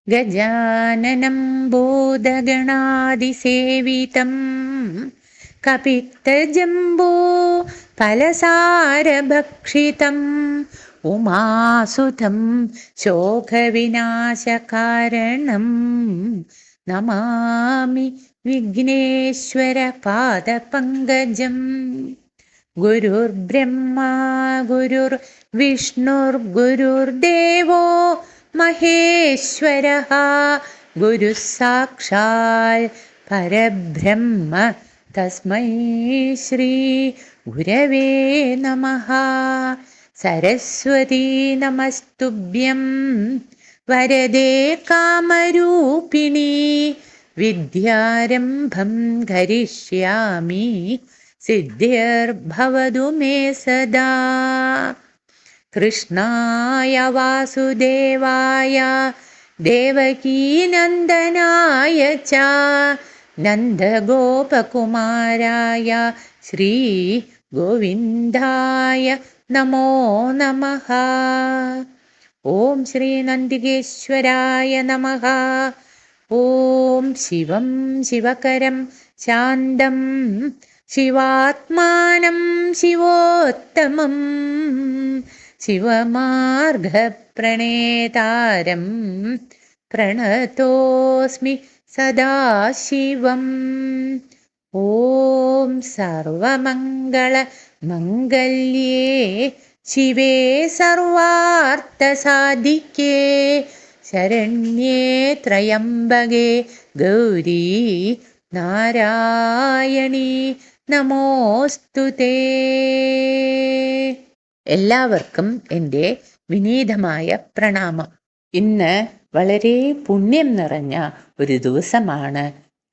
ഗജാനനം ഭൂതഗണാതിസേവിതം കപിത്തജംബോ ഫലസാരഭക്ഷിതം ഉമാസുതം ശോകവിനാശകാരണം നമാമി വിഘ്നേശ്വര പാദപങ്കജം. ഗുരുർബ്രഹ്മാ ഗുരുർവിഷ്ണുർഗുരുർദേവോ മഹേശ്വരഃ ഗുരുഃ സാക്ഷാൽ പരബ്രഹ്മ തസ്മൈ ശ്രീ ഗുരവേ നമഃ. സരസ്വതീ നമസ്തുഭ്യം വരദേ കാമരൂപിണി വിദ്യാരംഭം കരിഷ്യാമി സിദ്ധിർഭവതു മേ സദാ. കൃഷ്ണായ വാസുദേവായ ദേവകീനന്ദനായ ച നന്ദഗോപകുമാരായ ശ്രീ ഗോവിന്ദായ നമോ നമഃ. ഓം ശ്രീ നന്ദികേശ്വരായ നമഃ. ഓം ശിവം ശിവകരം ശാന്തം ശിവാത്മാനം ശിവോത്തമം ശിവമാർഗപ്രണേതാരം പ്രണതോസ്മി സദാശിവം. ഓം സർവമംഗള മംഗല്യേ ശിവേ സർവാർത്ഥസാധികേ ശരണ്യേ ത്രയംബകേ ഗൗരീ നാരായണീ നമോസ്തുതേ. എല്ലാവർക്കും എൻ്റെ വിനീതമായ പ്രണാമം. ഇന്ന് വളരെ പുണ്യം നിറഞ്ഞ ഒരു ദിവസമാണ്.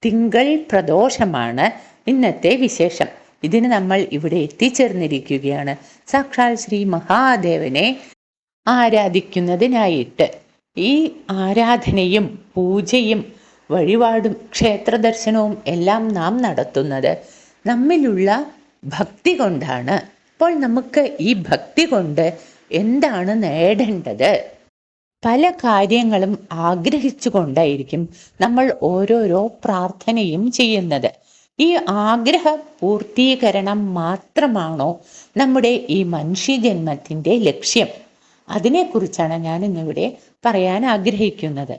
തിങ്കൾ പ്രദോഷമാണ് ഇന്നത്തെ വിശേഷം. ഇതിന് നമ്മൾ ഇവിടെ എത്തിച്ചേർന്നിരിക്കുകയാണ് സാക്ഷാൽ ശ്രീ മഹാദേവനെ ആരാധിക്കുന്നതിനായിട്ട്. ഈ ആരാധനയും പൂജയും വഴിപാടും ക്ഷേത്രദർശനവും എല്ലാം നാം നടത്തുന്നത് നമ്മിലുള്ള ഭക്തി കൊണ്ടാണ്. അപ്പോൾ നമുക്ക് ഈ ഭക്തി കൊണ്ട് എന്താണ് നേടേണ്ടത്? പല കാര്യങ്ങളും ആഗ്രഹിച്ചു കൊണ്ടായിരിക്കും നമ്മൾ ഓരോരോ പ്രാർത്ഥനയും ചെയ്യുന്നത്. ഈ ആഗ്രഹ പൂർത്തീകരണം മാത്രമാണോ നമ്മുടെ ഈ മനുഷ്യജന്മത്തിൻ്റെ ലക്ഷ്യം? അതിനെക്കുറിച്ചാണ് ഞാൻ ഇന്നിവിടെ പറയാൻ ആഗ്രഹിക്കുന്നത്.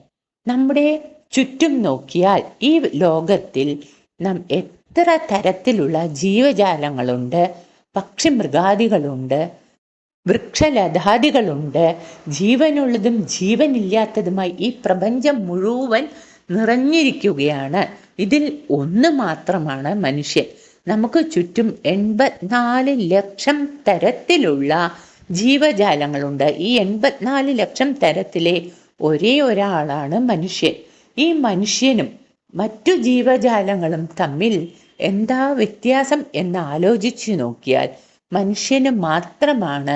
നമ്മുടെ ചുറ്റും നോക്കിയാൽ ഈ ലോകത്തിൽ നാം എത്ര തരത്തിലുള്ള ജീവജാലങ്ങളുണ്ട്, പക്ഷിമൃഗാദികളുണ്ട്, വൃക്ഷലതാദികളുണ്ട്. ജീവനുള്ളതും ജീവനില്ലാത്തതുമായി ഈ പ്രപഞ്ചം മുഴുവൻ നിറഞ്ഞിരിക്കുകയാണ്. ഇതിൽ ഒന്ന് മാത്രമാണ് മനുഷ്യൻ. നമുക്ക് ചുറ്റും 84 ലക്ഷം തരത്തിലുള്ള ജീവജാലങ്ങളുണ്ട്. ഈ 84 ലക്ഷം തരത്തിലെ ഒരേ ഒരാളാണ് മനുഷ്യൻ. ഈ മനുഷ്യനും മറ്റു ജീവജാലങ്ങളും തമ്മിൽ എന്താ വ്യത്യാസം എന്ന് ആലോചിച്ചു നോക്കിയാൽ മനുഷ്യന് മാത്രമാണ്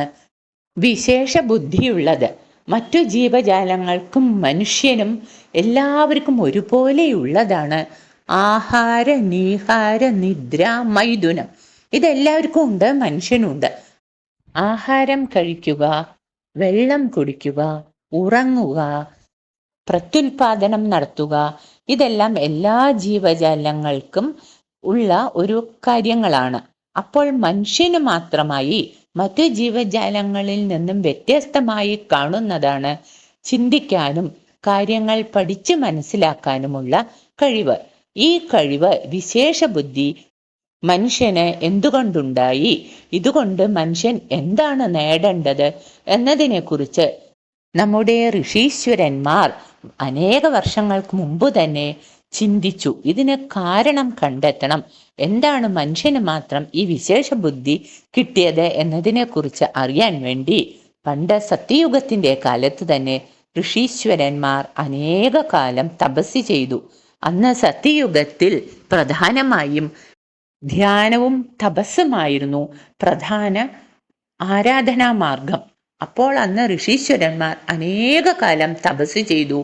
വിശേഷ ബുദ്ധിയുള്ളത്. മറ്റു ജീവജാലങ്ങൾക്കും മനുഷ്യനും എല്ലാവർക്കും ഒരുപോലെയുള്ളതാണ് ആഹാര നീഹാര നിദ്ര മൈഥുനം. ഇതെല്ലാവർക്കും ഉണ്ട്, മനുഷ്യനുണ്ട്. ആഹാരം കഴിക്കുക, വെള്ളം കുടിക്കുക, ഉറങ്ങുക, പ്രത്യുൽപാദനം നടത്തുക, ഇതെല്ലാം എല്ലാ ജീവജാലങ്ങൾക്കും ഉള്ള ഒരു കാര്യങ്ങളാണ്. അപ്പോൾ മനുഷ്യന് മാത്രമായി മറ്റു ജീവജാലങ്ങളിൽ നിന്നും വ്യത്യസ്തമായി കാണുന്നതാണ് ചിന്തിക്കാനും കാര്യങ്ങൾ പഠിച്ച് മനസ്സിലാക്കാനുമുള്ള കഴിവ്. ഈ കഴിവ്, വിശേഷ ബുദ്ധി മനുഷ്യന് എന്തുകൊണ്ടുണ്ടായി, ഇതുകൊണ്ട് മനുഷ്യൻ എന്താണ് നേടേണ്ടത് എന്നതിനെക്കുറിച്ച് നമ്മുടെ ഋഷീശ്വരന്മാർ അനേക വർഷങ്ങൾക്ക് മുമ്പ് തന്നെ ചിന്തിച്ചു. ഇതിന് കാരണം കണ്ടെത്തണം. എന്താണ് മനുഷ്യന് മാത്രം ഈ വിശേഷ ബുദ്ധി കിട്ടിയത് എന്നതിനെക്കുറിച്ച് അറിയാൻ വേണ്ടി പണ്ട് സത്യയുഗത്തിൻ്റെ കാലത്ത് തന്നെ ഋഷീശ്വരന്മാർ അനേക കാലം തപസ് ചെയ്തു. അന്ന് സത്യയുഗത്തിൽ പ്രധാനമായും ധ്യാനവും തപസ്സുമായിരുന്നു പ്രധാന ആരാധനാമാർഗം. അപ്പോൾ അന്ന് ഋഷീശ്വരന്മാർ അനേക കാലം തപസ് ചെയ്തു.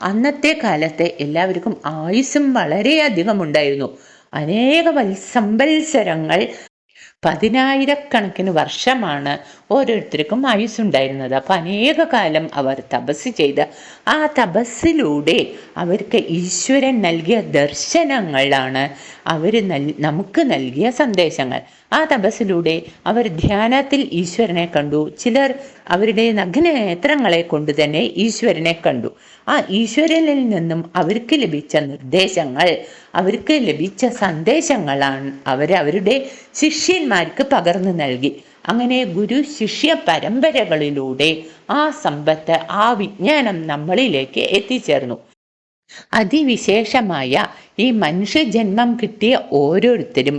അന്നത്തെ കാലത്തെ എല്ലാവർക്കും ആയുസ്സും വളരെയധികം ഉണ്ടായിരുന്നു. അനേക സംവത്സരങ്ങൾ പതിനായിരക്കണക്കിന് വർഷമാണ് ഓരോരുത്തർക്കും ആയുസ്സുണ്ടായിരുന്നത്. അപ്പം അനേക കാലം അവർ തപസ് ചെയ്ത് ആ തപസ്സിലൂടെ അവർക്ക് ഈശ്വരൻ നൽകിയ ദർശനങ്ങളാണ് നമുക്ക് നൽകിയ സന്ദേശങ്ങൾ. ആ തപസ്സിലൂടെ അവർ ധ്യാനത്തിൽ ഈശ്വരനെ കണ്ടു. ചിലർ അവരുടെ നഗ്നനേത്രങ്ങളെ കൊണ്ട് തന്നെ ഈശ്വരനെ കണ്ടു. ആ ഈശ്വരനിൽ നിന്നും അവർക്ക് ലഭിച്ച നിർദ്ദേശങ്ങൾ, അവർക്ക് ലഭിച്ച സന്ദേശങ്ങളാണ് അവരുടെ ശിഷ്യന്മാർക്ക് പകർന്നു നൽകി. അങ്ങനെ ഗുരു ശിഷ്യ പരമ്പരകളിലൂടെ ആ സമ്പത്ത്, ആ വിജ്ഞാനം നമ്മളിലേക്ക് എത്തിച്ചേർന്നു. അതിവിശേഷമായ ഈ മനുഷ്യജന്മം കിട്ടിയ ഓരോരുത്തരും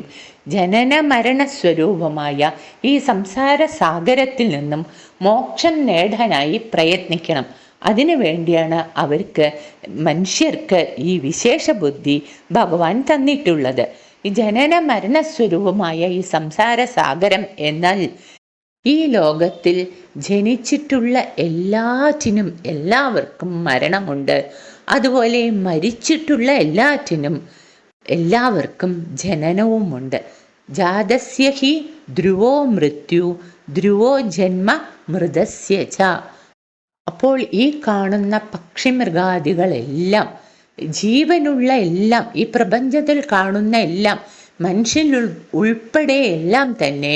ജനന മരണ സ്വരൂപമായ ഈ സംസാര സാഗരത്തിൽ നിന്നും മോക്ഷം നേടാനായി പ്രയത്നിക്കണം. അതിനു വേണ്ടിയാണ് മനുഷ്യർക്ക് ഈ വിശേഷ ബുദ്ധി ഭഗവാൻ തന്നിട്ടുള്ളത്. ഈ ജനന മരണ സ്വരൂപമായ ഈ സംസാര സാഗരം എന്നാൽ ഈ ലോകത്തിൽ ജനിച്ചിട്ടുള്ള എല്ലാവർക്കും മരണമുണ്ട്. അതുപോലെ മരിച്ചിട്ടുള്ള എല്ലാവർക്കും ജനനവുമുണ്ട്. ജാതസ്യ ഹി ധ്രുവോ മൃത്യു ധ്രുവോ ജന്മ മൃതസ്യ ച. അപ്പോൾ ഈ കാണുന്ന പക്ഷിമൃഗാദികളെല്ലാം, ജീവനുള്ള എല്ലാം, ഈ പ്രപഞ്ചത്തിൽ കാണുന്ന എല്ലാം, മനുഷ്യൻ ഉൾപ്പെടെ എല്ലാം തന്നെ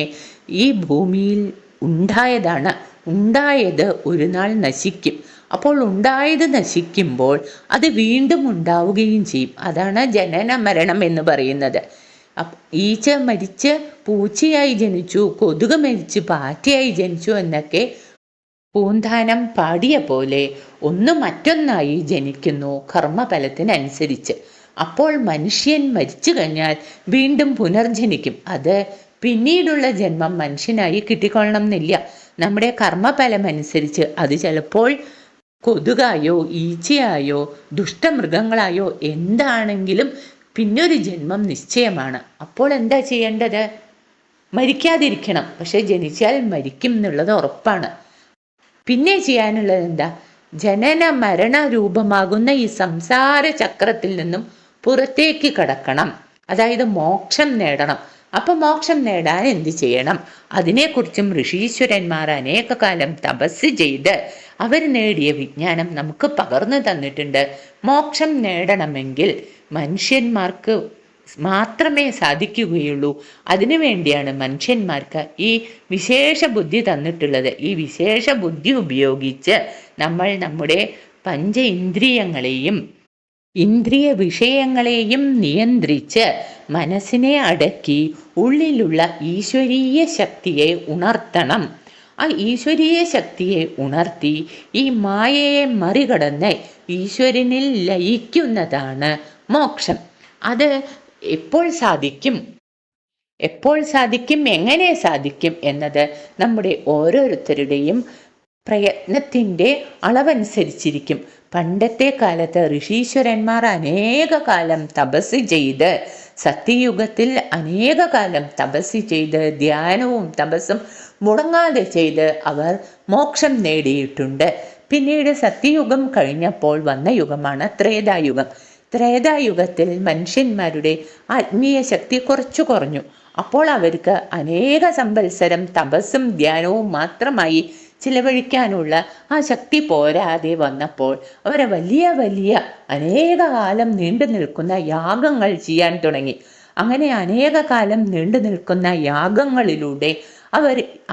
ഈ ഭൂമിയിൽ ഉണ്ടായതാണ്. ഉണ്ടായത് ഒരു നാൾ നശിക്കും. അപ്പോൾ ഉണ്ടായത് നശിക്കുമ്പോൾ അത് വീണ്ടും ഉണ്ടാവുകയും ചെയ്യും. അതാണ് ജനന മരണം എന്ന് പറയുന്നത്. ഈച്ച മരിച്ച് പൂച്ചയായി ജനിച്ചു, കൊതുക് മരിച്ച് പാറ്റയായി ജനിച്ചു എന്നൊക്കെ പൂന്താനം പാടിയ പോലെ ഒന്ന് മറ്റൊന്നായി ജനിക്കുന്നു കർമ്മഫലത്തിനനുസരിച്ച്. അപ്പോൾ മനുഷ്യൻ മരിച്ചു കഴിഞ്ഞാൽ വീണ്ടും പുനർജനിക്കും. അത് പിന്നീടുള്ള ജന്മം മനുഷ്യനായി കിട്ടിക്കൊള്ളണം എന്നില്ല. നമ്മുടെ കർമ്മഫലം അനുസരിച്ച് അത് ചിലപ്പോൾ കൊതുകായോ ഈച്ചയായോ ദുഷ്ടമൃഗങ്ങളായോ എന്താണെങ്കിലും പിന്നൊരു ജന്മം നിശ്ചയമാണ്. അപ്പോൾ എന്താ ചെയ്യേണ്ടത്? മരിക്കാതിരിക്കണം. പക്ഷെ ജനിച്ചാൽ മരിക്കും എന്നുള്ളത് ഉറപ്പാണ്. പിന്നെ ചെയ്യാനുള്ളത് എന്താ? ജനന മരണ രൂപമാകുന്ന ഈ സംസാര ചക്രത്തിൽ നിന്നും പുറത്തേക്ക് കടക്കണം. അതായത് മോക്ഷം നേടണം. അപ്പം മോക്ഷം നേടാൻ എന്ത് ചെയ്യണം? അതിനെക്കുറിച്ചും ഋഷീശ്വരന്മാർ അനേക കാലം തപസ് ചെയ്ത് അവർ നേടിയ വിജ്ഞാനം നമുക്ക് പകർന്നു തന്നിട്ടുണ്ട്. മോക്ഷം നേടണമെങ്കിൽ മനുഷ്യന്മാർക്ക് മാത്രമേ സാധിക്കുകയുള്ളൂ. അതിനുവേണ്ടിയാണ് മനുഷ്യന്മാർക്ക് ഈ വിശേഷ ബുദ്ധി തന്നിട്ടുള്ളത്. ഈ വിശേഷ ബുദ്ധി ഉപയോഗിച്ച് നമ്മൾ നമ്മുടെ പഞ്ച ഇന്ദ്രിയങ്ങളെയും ഇന്ദ്രിയ വിഷയങ്ങളെയും നിയന്ത്രിച്ച് മനസ്സിനെ അടക്കി ഉള്ളിലുള്ള ഈശ്വരീയ ശക്തിയെ ഉണർത്തണം. ആ ഈശ്വരീയ ശക്തിയെ ഉണർത്തി ഈ മായയെ മറികടന്ന് ഈശ്വരനിൽ ലയിക്കുന്നതാണ് മോക്ഷം. അത് എപ്പോൾ സാധിക്കും, എങ്ങനെ സാധിക്കും എന്നത് നമ്മുടെ ഓരോരുത്തരുടെയും പ്രയത്നത്തിൻ്റെ അളവനുസരിച്ചിരിക്കും. പണ്ടത്തെ കാലത്ത് ഋഷീശ്വരന്മാർ അനേക കാലം തപസ് ചെയ്ത്, സത്യയുഗത്തിൽ അനേക കാലം തപസ് ചെയ്ത്, ധ്യാനവും തപസ്സും മുടങ്ങാതെ ചെയ്ത് അവർ മോക്ഷം നേടിയിട്ടുണ്ട്. പിന്നീട് സത്യയുഗം കഴിഞ്ഞപ്പോൾ വന്ന യുഗമാണ് ത്രേതായുഗം. ത്രേതായുഗത്തിൽ മനുഷ്യന്മാരുടെ ആത്മീയ ശക്തി കുറച്ചു കുറഞ്ഞു. അപ്പോൾ അവർക്ക് അനേക സംവത്സരം തപസ്സും ധ്യാനവും മാത്രമായി ചിലവഴിക്കാനുള്ള ആ ശക്തി പോരാതെ വന്നപ്പോൾ അവരെ വലിയ അനേക കാലം നീണ്ടു നിൽക്കുന്ന യാഗങ്ങൾ ചെയ്യാൻ തുടങ്ങി. അങ്ങനെ അനേക കാലം നീണ്ടു നിൽക്കുന്ന യാഗങ്ങളിലൂടെ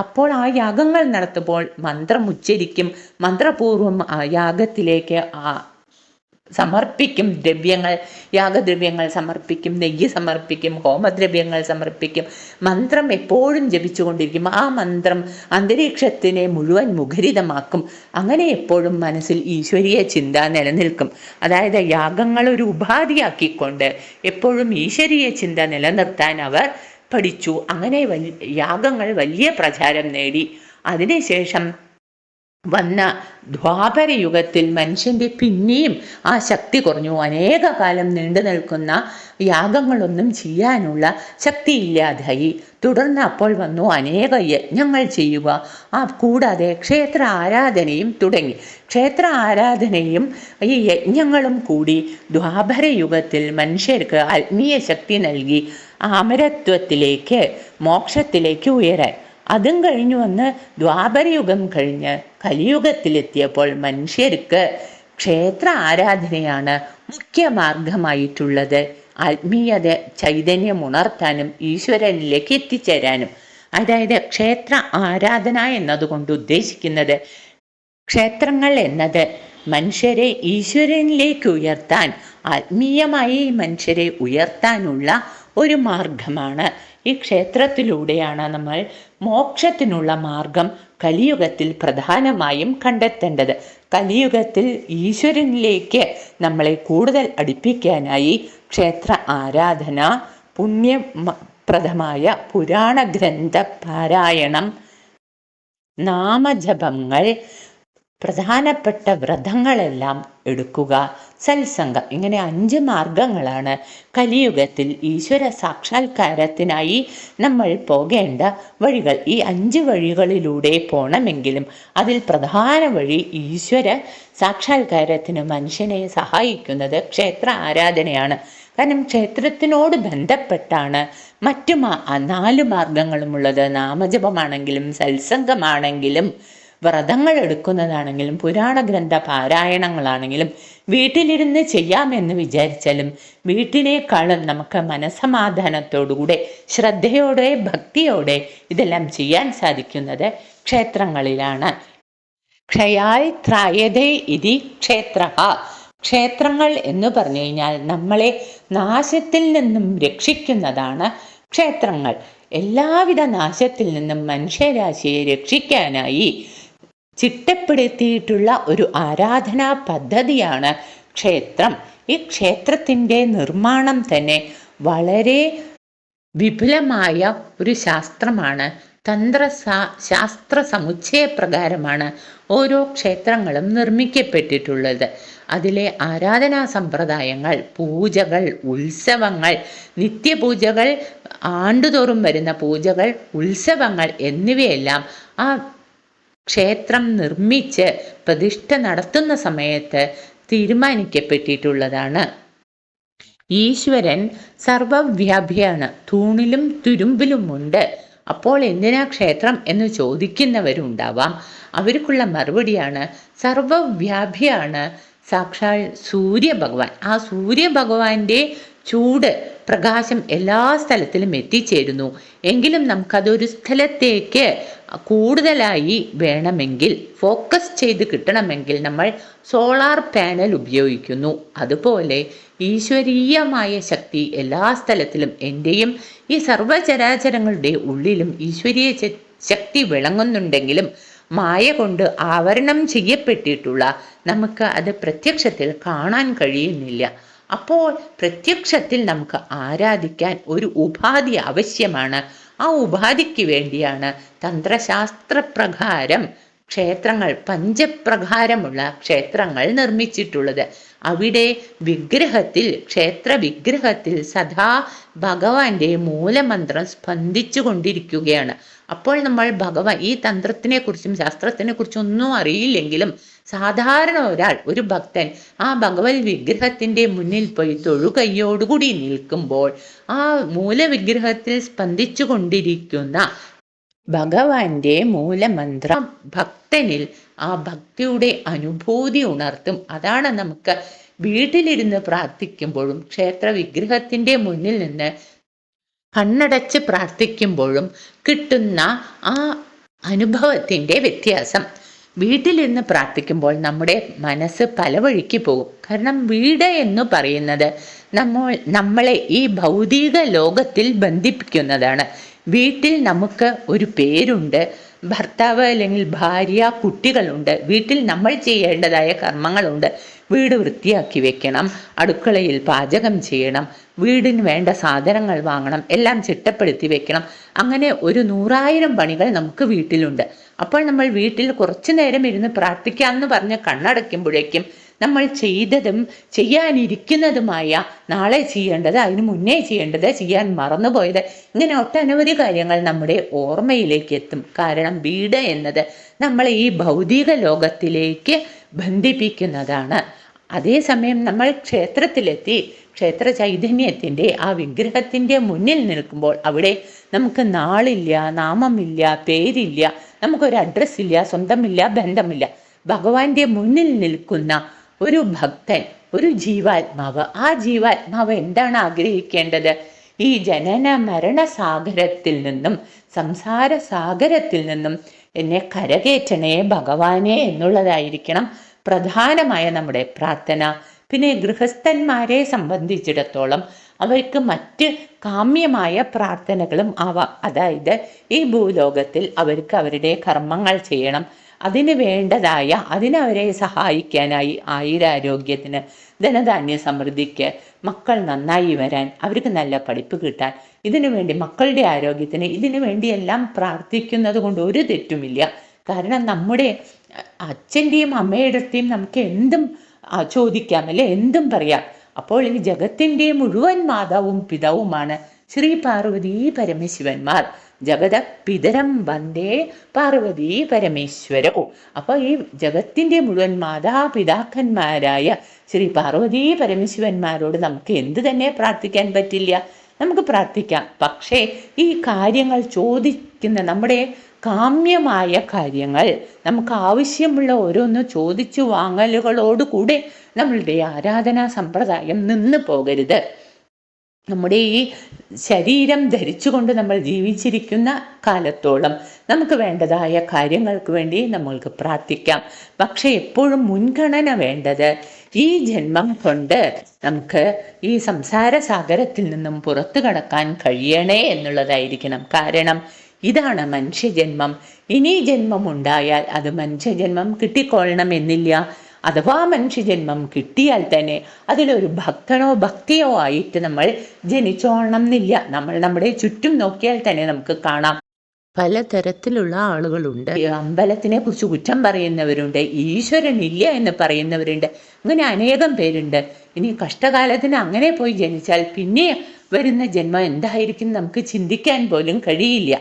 അപ്പോൾ ആ യാഗങ്ങൾ നടത്തുമ്പോൾ മന്ത്രം ഉച്ചരിക്കും. മന്ത്രപൂർവം ആ യാഗത്തിലേക്ക് സമർപ്പിക്കും ദ്രവ്യങ്ങൾ, യാഗദ്രവ്യങ്ങൾ സമർപ്പിക്കും, നെയ്യ് സമർപ്പിക്കും, ഹോമദ്രവ്യങ്ങൾ സമർപ്പിക്കും. മന്ത്രം എപ്പോഴും ജപിച്ചുകൊണ്ടിരിക്കും. ആ മന്ത്രം അന്തരീക്ഷത്തിനെ മുഴുവൻ മുഖരിതമാക്കും. അങ്ങനെ എപ്പോഴും മനസ്സിൽ ഈശ്വരീയ ചിന്ത നിലനിൽക്കും. അതായത് യാഗങ്ങൾ ഒരു ഉപാധിയാക്കിക്കൊണ്ട് എപ്പോഴും ഈശ്വരീയ ചിന്ത നിലനിർത്താൻ അവർ പഠിച്ചു. അങ്ങനെ യാഗങ്ങൾ വലിയ പ്രചാരം നേടി. അതിനുശേഷം വന്ന ദ്വാപരയുഗത്തിൽ മനുഷ്യൻ്റെ പിന്നെയും ആ ശക്തി കുറഞ്ഞു. അനേക കാലം നീണ്ടു നിൽക്കുന്ന യാഗങ്ങളൊന്നും ചെയ്യാനുള്ള ശക്തി ഇല്ലാതായി. തുടർന്ന് അപ്പോൾ വന്നു അനേക യജ്ഞങ്ങൾ ചെയ്യുക. കൂടാതെ ക്ഷേത്ര ആരാധനയും തുടങ്ങി. ക്ഷേത്ര ആരാധനയും ഈ യജ്ഞങ്ങളും കൂടി ദ്വാപരയുഗത്തിൽ മനുഷ്യർക്ക് ആത്മീയ ശക്തി നൽകി. അമരത്വത്തിലേക്ക്, മോക്ഷത്തിലേക്ക് ഉയരാൻ. അതും കഴിഞ്ഞു വന്ന് ദ്വാപരയുഗം കഴിഞ്ഞ് കലിയുഗത്തിലെത്തിയപ്പോൾ മനുഷ്യർക്ക് ക്ഷേത്ര ആരാധനയാണ് മുഖ്യ മാർഗമായിട്ടുള്ളത്. ആത്മീയത ചൈതന്യം ഉണർത്താനും ഈശ്വരനിലേക്ക് എത്തിച്ചേരാനും. അതായത് ക്ഷേത്ര ആരാധന എന്നതുകൊണ്ട് ഉദ്ദേശിക്കുന്നത്, ക്ഷേത്രങ്ങൾ എന്നത് മനുഷ്യരെ ഈശ്വരനിലേക്ക് ഉയർത്താൻ, ആത്മീയമായി മനുഷ്യരെ ഉയർത്താനുള്ള ഒരു മാർഗമാണ്. ഈ ക്ഷേത്രത്തിലൂടെയാണ് നമ്മൾ മോക്ഷത്തിനുള്ള മാർഗം കലിയുഗത്തിൽ പ്രധാനമായും കണ്ടെത്തേണ്ടത്. കലിയുഗത്തിൽ ഈശ്വരനിലേക്ക് നമ്മളെ കൂടുതൽ അടുപ്പിക്കാനായി ക്ഷേത്ര ആരാധന, പുണ്യപ്രദമായ പുരാണ ഗ്രന്ഥ പാരായണം, നാമജപങ്ങൾ, പ്രധാനപ്പെട്ട വ്രതങ്ങളെല്ലാം എടുക്കുക, സത്സംഗം, ഇങ്ങനെ 5 മാർഗങ്ങളാണ് കലിയുഗത്തിൽ ഈശ്വര സാക്ഷാത്കാരത്തിനായി നമ്മൾ പോകേണ്ട വഴികൾ. ഈ 5 വഴികളിലൂടെ പോണമെങ്കിലും അതിൽ പ്രധാന വഴി ഈശ്വര സാക്ഷാത്കാരത്തിന് മനുഷ്യനെ സഹായിക്കുന്നത് ക്ഷേത്ര ആരാധനയാണ്. കാരണം ക്ഷേത്രത്തിനോട് ബന്ധപ്പെട്ടാണ് മറ്റു 4 മാർഗങ്ങളുമുള്ളത്. നാമജപമാണെങ്കിലും സത്സംഗമാണെങ്കിലും വ്രതങ്ങൾ എടുക്കുന്നതാണെങ്കിലും പുരാണ ഗ്രന്ഥ പാരായണങ്ങളാണെങ്കിലും വീട്ടിലിരുന്ന് ചെയ്യാമെന്ന് വിചാരിച്ചാലും വീട്ടിനേക്കാളും നമുക്ക് മനസ്സമാധാനത്തോടുകൂടെ, ശ്രദ്ധയോടെ, ഭക്തിയോടെ ഇതെല്ലാം ചെയ്യാൻ സാധിക്കുന്നത് ക്ഷേത്രങ്ങളിലാണ്. ക്ഷയാൽ ത്രായതേ ഇതി ക്ഷേത്ര. ക്ഷേത്രങ്ങൾ എന്ന് പറഞ്ഞു കഴിഞ്ഞാൽ നമ്മളെ നാശത്തിൽ നിന്നും രക്ഷിക്കുന്നതാണ് ക്ഷേത്രങ്ങൾ. എല്ലാവിധ നാശത്തിൽ നിന്നും മനുഷ്യരാശിയെ രക്ഷിക്കാനായി ചിട്ടപ്പെടുത്തിയിട്ടുള്ള ഒരു ആരാധനാ പദ്ധതിയാണ് ക്ഷേത്രം. ഈ ക്ഷേത്രത്തിൻ്റെ നിർമ്മാണം തന്നെ വളരെ വിപുലമായ ഒരു ശാസ്ത്രമാണ്. ശാസ്ത്ര സമുച്ചയ പ്രകാരമാണ് ഓരോ ക്ഷേത്രങ്ങളും നിർമ്മിക്കപ്പെട്ടിട്ടുള്ളത്. അതിലെ ആരാധനാ സമ്പ്രദായങ്ങൾ, പൂജകൾ, ഉത്സവങ്ങൾ, നിത്യപൂജകൾ, ആണ്ടുതോറും വരുന്ന പൂജകൾ, ഉത്സവങ്ങൾ എന്നിവയെല്ലാം ആ ക്ഷേത്രം നിർമ്മിച്ച് പ്രതിഷ്ഠ നടത്തുന്ന സമയത്ത് തീരുമാനിക്കപ്പെട്ടിട്ടുള്ളതാണ്. ഈശ്വരൻ സർവവ്യാപിയാണ്, തൂണിലും തുരുമ്പിലുമുണ്ട്. അപ്പോൾ എന്തിനാ ക്ഷേത്രം എന്ന് ചോദിക്കുന്നവരുണ്ടാവാം. അവർക്കുള്ള മറുപടിയാണ്, സർവവ്യാപിയാണ് സാക്ഷാൽ സൂര്യഭഗവാൻ. ആ സൂര്യഭഗവാന്റെ ചൂട്, പ്രകാശം എല്ലാ സ്ഥലത്തിലും എത്തിച്ചേരുന്നു. എങ്കിലും നമുക്കതൊരു സ്ഥലത്തേക്ക് കൂടുതലായി വേണമെങ്കിൽ, ഫോക്കസ് ചെയ്ത് കിട്ടണമെങ്കിൽ നമ്മൾ സോളാർ പാനൽ ഉപയോഗിക്കുന്നു. അതുപോലെ ഈശ്വരീയമായ ശക്തി എല്ലാ സ്ഥലത്തിലും, എൻ്റെയും ഈ സർവചരാചരങ്ങളുടെ ഉള്ളിലും ഈശ്വരീയ ശക്തി വിളങ്ങുന്നുണ്ടെങ്കിലും മായ കൊണ്ട് ആവരണം ചെയ്യപ്പെട്ടിട്ടുള്ള നമുക്ക് അത് പ്രത്യക്ഷത്തിൽ കാണാൻ കഴിയുന്നില്ല. അപ്പോൾ പ്രത്യക്ഷത്തിൽ നമുക്ക് ആരാധിക്കാൻ ഒരു ഉപാധി ആവശ്യമാണ്. ആ ഉപാധിക്ക് വേണ്ടിയാണ് തന്ത്രശാസ്ത്രപ്രകാരം ക്ഷേത്രങ്ങൾ, പഞ്ചപ്രകാരമുള്ള ക്ഷേത്രങ്ങൾ നിർമ്മിച്ചിട്ടുള്ളത്. അവിടെ വിഗ്രഹത്തിൽ, ക്ഷേത്ര വിഗ്രഹത്തിൽ സദാ ഭഗവാന്റെ മൂലമന്ത്രം സ്പന്ദിച്ചു കൊണ്ടിരിക്കുകയാണ്. അപ്പോൾ നമ്മൾ ഈ തന്ത്രത്തിനെക്കുറിച്ചും ശാസ്ത്രത്തിനെക്കുറിച്ചും ഒന്നും അറിയില്ലെങ്കിലും സാധാരണ ഒരാൾ, ഒരു ഭക്തൻ ആ ഭഗവത് വിഗ്രഹത്തിൻ്റെ മുന്നിൽ പോയി തൊഴുകൈയോടുകൂടി നിൽക്കുമ്പോൾ ആ മൂലവിഗ്രഹത്തിൽ സ്പന്ദിച്ചു കൊണ്ടിരിക്കുന്ന ഭഗവാന്റെ മൂലമന്ത്രം ഭക്തനിൽ ആ ഭക്തിയുടെ അനുഭൂതി ഉണർത്തും. അതാണ് നമുക്ക് വീട്ടിലിരുന്ന് പ്രാർത്ഥിക്കുമ്പോഴും ക്ഷേത്ര വിഗ്രഹത്തിൻ്റെ മുന്നിൽ നിന്ന് കണ്ണടച്ച് പ്രാർത്ഥിക്കുമ്പോഴും കിട്ടുന്ന ആ അനുഭവത്തിൻ്റെ വ്യത്യാസം. വീട്ടിലിരുന്ന് പ്രാർത്ഥിക്കുമ്പോൾ നമ്മുടെ മനസ്സ് പല വഴിക്ക് പോകും. കാരണം വീട് എന്ന് പറയുന്നത് നമ്മളെ ഈ ഭൗതിക ലോകത്തിൽ ബന്ധിപ്പിക്കുന്നതാണ്. വീട്ടിൽ നമുക്ക് ഒരു പേരുണ്ട്, ഭർത്താവ് അല്ലെങ്കിൽ ഭാര്യ, കുട്ടികളുണ്ട്. വീട്ടിൽ നമ്മൾ ചെയ്യേണ്ടതായ കർമ്മങ്ങളുണ്ട്. വീട് വൃത്തിയാക്കി വെക്കണം, അടുക്കളയിൽ പാചകം ചെയ്യണം, വീടിന് വേണ്ട സാധനങ്ങൾ വാങ്ങണം, എല്ലാം ചിട്ടപ്പെടുത്തി വെക്കണം. അങ്ങനെ ഒരു 100,000 പണികൾ നമുക്ക് വീട്ടിലുണ്ട്. അപ്പോൾ നമ്മൾ വീട്ടിൽ കുറച്ചു നേരം ഇരുന്ന് പ്രാർത്ഥിക്കാമെന്ന് പറഞ്ഞ് കണ്ണടയ്ക്കുമ്പോഴേക്കും നമ്മൾ ചെയ്തതും ചെയ്യാനിരിക്കുന്നതുമായ, നാളെ ചെയ്യേണ്ടത്, അതിന് മുന്നേ ചെയ്യേണ്ടത്, ചെയ്യാൻ മറന്നുപോയത്, ഇങ്ങനെ ഒട്ടനവധി കാര്യങ്ങൾ നമ്മുടെ ഓർമ്മയിലേക്ക് എത്തും. കാരണം വീട് എന്നത് നമ്മളെ ഈ ഭൗതിക ലോകത്തിലേക്ക് ബന്ധിപ്പിക്കുന്നതാണ്. അതേസമയം നമ്മൾ ക്ഷേത്രത്തിലെത്തി ക്ഷേത്ര ചൈതന്യത്തിൻ്റെ ആ വിഗ്രഹത്തിൻ്റെ മുന്നിൽ നിൽക്കുമ്പോൾ അവിടെ നമുക്ക് നാളില്ല, നാമമില്ല, പേരില്ല, നമുക്കൊരു അഡ്രസ്സില്ല, സ്വന്തമില്ല, ബന്ധമില്ല. ഭഗവാന്റെ മുന്നിൽ നിൽക്കുന്ന ഒരു ഭക്തൻ, ഒരു ജീവാത്മാവ്, ആ ജീവാത്മാവ് എന്താണ് ആഗ്രഹിക്കേണ്ടത്? ഈ ജനന മരണ സാഗരത്തിൽ നിന്നും, സംസാര സാഗരത്തിൽ നിന്നും എന്നെ കരകയറ്റണേ ഭഗവാനെ എന്നുള്ളതായിരിക്കണം പ്രധാനമായ നമ്മുടെ പ്രാർത്ഥന. പിന്നെ ഗൃഹസ്ഥന്മാരെ സംബന്ധിച്ചിടത്തോളം അവർക്ക് മറ്റ് കാമ്യമായ പ്രാർത്ഥനകളും ആവാം. അതായത് ഈ ഭൂലോകത്തിൽ അവർക്ക് അവരുടെ കർമ്മങ്ങൾ ചെയ്യണം, അതിന് വേണ്ടതായ, അതിനവരെ സഹായിക്കാനായി ആയുരാരോഗ്യത്തിന്, ധനധാന്യ സമൃദ്ധിക്ക്, മക്കൾ നന്നായി വരാൻ, അവർക്ക് നല്ല പഠിപ്പ് കിട്ടാൻ, ഇതിനു വേണ്ടി മക്കളുടെ ആരോഗ്യത്തിന്, ഇതിനു വേണ്ടിയെല്ലാം പ്രാർത്ഥിക്കുന്നത് കൊണ്ട് ഒരു തെറ്റുമില്ല. കാരണം നമ്മുടെ അച്ഛൻ്റെയും അമ്മയുടെയും നമുക്ക് എന്തും ചോദിക്കാം, അല്ലെ, എന്തും പറയാം. അപ്പോൾ ഈ ജഗത്തിൻ്റെ മുഴുവൻ മാതാവും പിതാവുമാണ് ശ്രീ പാർവതി പരമശിവന്മാർ. ജഗത പിതരം വന്ദേ പാർവതി പരമേശ്വരോ. അപ്പോൾ ഈ ജഗത്തിൻ്റെ മുഴുവൻ മാതാപിതാക്കന്മാരായ ശ്രീ പാർവതി പരമശിവന്മാരോട് നമുക്ക് എന്ത് തന്നെ പ്രാർത്ഥിക്കാൻ പറ്റില്ല? നമുക്ക് പ്രാർത്ഥിക്കാം. പക്ഷേ ഈ കാര്യങ്ങൾ ചോദിക്കുന്ന, നമ്മുടെ കാമ്യമായ കാര്യങ്ങൾ, നമുക്ക് ആവശ്യമുള്ള ഓരോന്ന് ചോദിച്ചു വാങ്ങലുകളോടുകൂടെ നമ്മളുടെ ആരാധനാ സമ്പ്രദായം നിന്ന് പോകരുത്. നമ്മുടെ ഈ ശരീരം ധരിച്ചുകൊണ്ട് നമ്മൾ ജീവിച്ചിരിക്കുന്ന കാലത്തോളം നമുക്ക് വേണ്ടതായ കാര്യങ്ങൾക്ക് വേണ്ടി നമ്മൾക്ക് പ്രാർത്ഥിക്കാം. പക്ഷെ എപ്പോഴും മുൻഗണന വേണ്ടത് ഈ ജന്മം കൊണ്ട് നമുക്ക് ഈ സംസാര സാഗരത്തിൽ നിന്നും പുറത്തു കടക്കാൻ കഴിയണേ എന്നുള്ളതായിരിക്കണം. കാരണം ഇതാണ് മനുഷ്യജന്മം. ഇനി ജന്മം ഉണ്ടായാൽ അത് മനുഷ്യജന്മം കിട്ടിക്കൊള്ളണം എന്നില്ല. അഥവാ മനുഷ്യജന്മം കിട്ടിയാൽ തന്നെ അതിലൊരു ഭക്തനോ ഭക്തിയോ ആയിട്ട് നമ്മൾ ജനിച്ചോളണം എന്നില്ല. നമ്മൾ നമ്മുടെ ചുറ്റും നോക്കിയാൽ തന്നെ നമുക്ക് കാണാം, പലതരത്തിലുള്ള ആളുകളുണ്ട്. അമ്പലത്തിനെ കുറിച്ച് കുറ്റം പറയുന്നവരുണ്ട്, ഈശ്വരനില്ല എന്ന് പറയുന്നവരുണ്ട്, അങ്ങനെ അനേകം പേരുണ്ട്. ഇനി കഷ്ടകാലത്തിന് അങ്ങനെ പോയി ജനിച്ചാൽ പിന്നെ വരുന്ന ജന്മം എന്തായിരിക്കും നമുക്ക് ചിന്തിക്കാൻ പോലും കഴിയില്ല.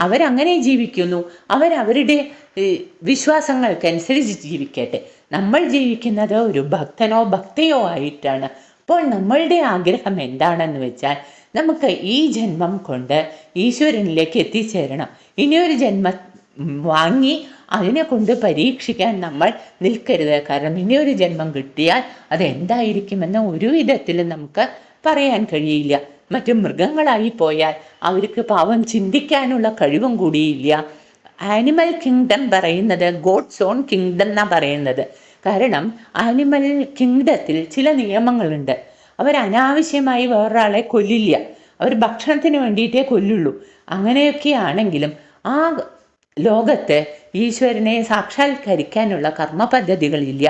അവരങ്ങനെ ജീവിക്കുന്നു, അവരവരുടെ വിശ്വാസങ്ങൾക്കനുസരിച്ച് ജീവിക്കട്ടെ. നമ്മൾ ജീവിക്കുന്നത് ഒരു ഭക്തനോ ഭക്തിയോ ആയിട്ടാണ്. അപ്പോൾ നമ്മളുടെ ആഗ്രഹം എന്താണെന്ന് വെച്ചാൽ നമുക്ക് ഈ ജന്മം കൊണ്ട് ഈശ്വരനിലേക്ക് എത്തിച്ചേരണം. ഇനിയൊരു ജന്മം വാങ്ങി അതിനെ കൊണ്ട് പരീക്ഷിക്കാൻ നമ്മൾ നിൽക്കരുത്. കാരണം ഇനിയൊരു ജന്മം കിട്ടിയാൽ അതെന്തായിരിക്കുമെന്ന് ഒരു വിധത്തിലും നമുക്ക് പറയാൻ കഴിയില്ല. മറ്റു മൃഗങ്ങളായി പോയാൽ അവർക്ക് പാവം ചിന്തിക്കാനുള്ള കഴിവും കൂടിയില്ല. ആനിമൽ കിങ്ഡം പറയുന്നത് ഗോഡ്സ് ഓൺ കിങ്ഡം എന്നാണ് പറയുന്നത്. കാരണം ആനിമൽ കിങ്ഡത്തിൽ ചില നിയമങ്ങളുണ്ട്. അവർ അനാവശ്യമായി വേറൊരാളെ കൊല്ലില്ല, അവർ ഭക്ഷണത്തിന് വേണ്ടിയിട്ടേ കൊല്ലുള്ളൂ. അങ്ങനെയൊക്കെ ആണെങ്കിലും ആ ലോകത്ത് ഈശ്വരനെ സാക്ഷാത്കരിക്കാനുള്ള കർമ്മ പദ്ധതികളില്ല.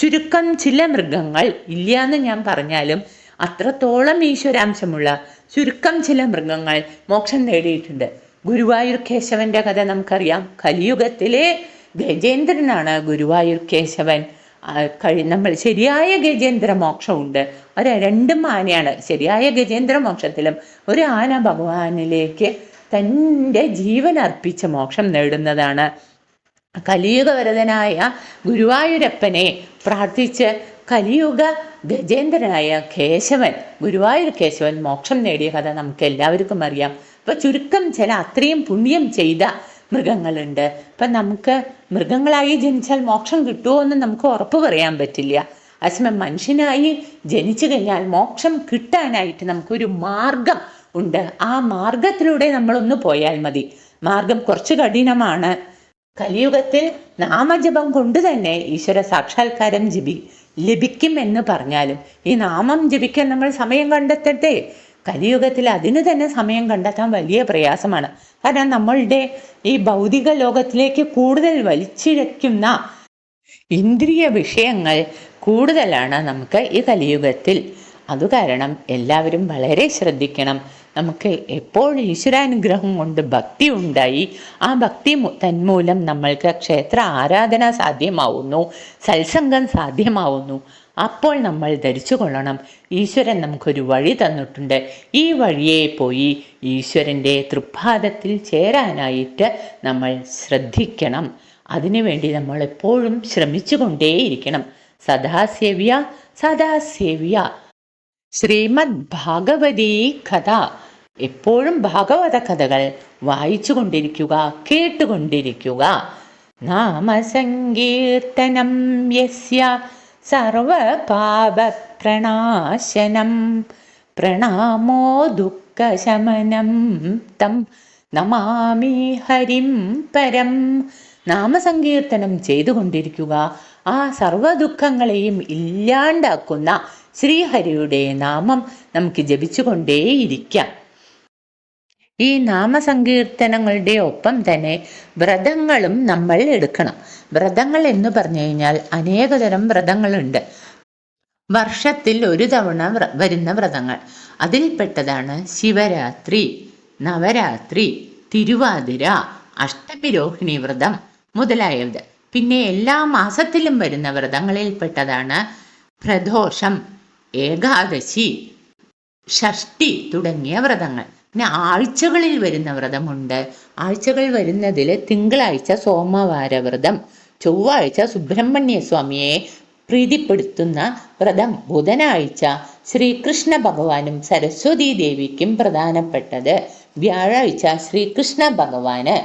ചുരുക്കം ചില മൃഗങ്ങൾ, ഇല്ല എന്ന് ഞാൻ പറഞ്ഞാലും അത്രത്തോളം ഈശ്വരാംശമുള്ള ചുരുക്കം ചില മൃഗങ്ങൾ മോക്ഷം നേടിയിട്ടുണ്ട്. ഗുരുവായൂർ കേശവന്റെ കഥ നമുക്കറിയാം. കലിയുഗത്തിലെ ഗജേന്ദ്രനാണ് ഗുരുവായൂർ കേശവൻ. നമ്മൾ ശരിയായ ഗജേന്ദ്ര മോക്ഷമുണ്ട്. രണ്ടും ആനയാണ്. ശരിയായ ഗജേന്ദ്ര മോക്ഷത്തിലും ഒരു ആന ഭഗവാനിലേക്ക് തൻ്റെ ജീവൻ അർപ്പിച്ച മോക്ഷം നേടുന്നതാണ്. കലിയുഗവരതനായ ഗുരുവായൂരപ്പനെ പ്രാർത്ഥിച്ച് കലിയുഗ ഗജേന്ദ്രനായ കേശവൻ, ഗുരുവായൂർ കേശവൻ മോക്ഷം നേടിയ കഥ നമുക്ക് എല്ലാവർക്കും അറിയാം. അപ്പോൾ ചുരുക്കം ചില അത്രയും പുണ്യം ചെയ്ത മൃഗങ്ങളുണ്ട്. അപ്പം നമുക്ക് മൃഗങ്ങളായി ജനിച്ചാൽ മോക്ഷം കിട്ടുമോ എന്ന് നമുക്ക് ഉറപ്പ് പറയാൻ പറ്റില്ല. അതേസമയം മനുഷ്യനായി ജനിച്ചു കഴിഞ്ഞാൽ മോക്ഷം കിട്ടാനായിട്ട് നമുക്കൊരു മാർഗം ഉണ്ട്. ആ മാർഗത്തിലൂടെ നമ്മളൊന്ന് പോയാൽ മതി. മാർഗം കുറച്ച് കഠിനമാണ്. കലിയുഗത്തിൽ നാമജപം കൊണ്ട് തന്നെ ഈശ്വര സാക്ഷാത്കാരം ലഭിക്കും എന്ന് പറഞ്ഞാലും ഈ നാമം ജപിക്കാൻ നമ്മൾ സമയം കണ്ടെത്തട്ടെ. കലിയുഗത്തിൽ അതിന് തന്നെ സമയം കണ്ടെത്താൻ വലിയ പ്രയാസമാണ്. കാരണം നമ്മളുടെ ഈ ഭൗതിക ലോകത്തിലേക്ക് കൂടുതൽ വലിച്ചിഴയ്ക്കുന്ന ഇന്ദ്രിയ വിഷയങ്ങൾ കൂടുതലാണ് നമുക്ക് ഈ കലിയുഗത്തിൽ. അതുകാരണം എല്ലാവരും വളരെ ശ്രദ്ധിക്കണം. നമുക്ക് എപ്പോൾ ഈശ്വരാനുഗ്രഹം കൊണ്ട് ഭക്തി ഉണ്ടായി, ആ ഭക്തി തന്മൂലം നമ്മൾക്ക് ക്ഷേത്ര ആരാധന സാധ്യമാവുന്നു, സത്സംഗം സാധ്യമാവുന്നു. അപ്പോൾ നമ്മൾ ധരിച്ചു കൊള്ളണം, ഈശ്വരൻ നമുക്കൊരു വഴി തന്നിട്ടുണ്ട്. ഈ വഴിയെ പോയി ഈശ്വരൻ്റെ തൃപ്പാദത്തിൽ ചേരാനായിട്ട് നമ്മൾ ശ്രദ്ധിക്കണം. അതിനുവേണ്ടി നമ്മൾ എപ്പോഴും ശ്രമിച്ചു കൊണ്ടേയിരിക്കണം. സദാസേവ്യ സദാസേവ്യ. ശ്രീമദ് ഭാഗവതീ കഥ. എപ്പോഴും ഭാഗവത കഥകൾ വായിച്ചു കൊണ്ടിരിക്കുക, കേട്ടുകൊണ്ടിരിക്കുക. നാമസങ്കീർത്തനം യസ്യ സർവപാപപ്രണാശനം പ്രണാമോ ദുഃഖശമനം തം നമാമി ഹരിം പരം. നാമസങ്കീർത്തനം ചെയ്തുകൊണ്ടിരിക്കുക. ആ സർവദുഃഖങ്ങളെയും ഇല്ലാണ്ടാക്കുന്ന ശ്രീഹരിയുടെ നാമം നമുക്ക് ജപിച്ചുകൊണ്ടേയിരിക്കാം. ഈ നാമസങ്കീർത്തനങ്ങളുടെ ഒപ്പം തന്നെ വ്രതങ്ങളും നമ്മൾ എടുക്കണം. വ്രതങ്ങൾ എന്ന് പറഞ്ഞു കഴിഞ്ഞാൽ അനേകതരം വ്രതങ്ങളുണ്ട്. വർഷത്തിൽ ഒരു തവണ വരുന്ന വ്രതങ്ങൾ, അതിൽപ്പെട്ടതാണ് ശിവരാത്രി, നവരാത്രി, തിരുവാതിര, അഷ്ടമി രോഹിണി വ്രതം മുതലായവ. പിന്നെ എല്ലാ മാസത്തിലും വരുന്ന വ്രതങ്ങളിൽപ്പെട്ടതാണ് പ്രദോഷം, ഏകാദശി, ഷഷ്ടി തുടങ്ങിയ വ്രതങ്ങൾ. പിന്നെ ആഴ്ചകളിൽ വരുന്ന വ്രതമുണ്ട്. ആഴ്ചകൾ വരുന്നതിൽ തിങ്കളാഴ്ച സോമവാര വ്രതം, ചൊവ്വാഴ്ച സുബ്രഹ്മണ്യ സ്വാമിയെ പ്രീതിപ്പെടുത്തുന്ന വ്രതം, ബുധനാഴ്ച ശ്രീകൃഷ്ണ ഭഗവാനും സരസ്വതി ദേവിക്കും പ്രധാനപ്പെട്ടത്, വ്യാഴാഴ്ച ശ്രീകൃഷ്ണ ഭഗവാന്,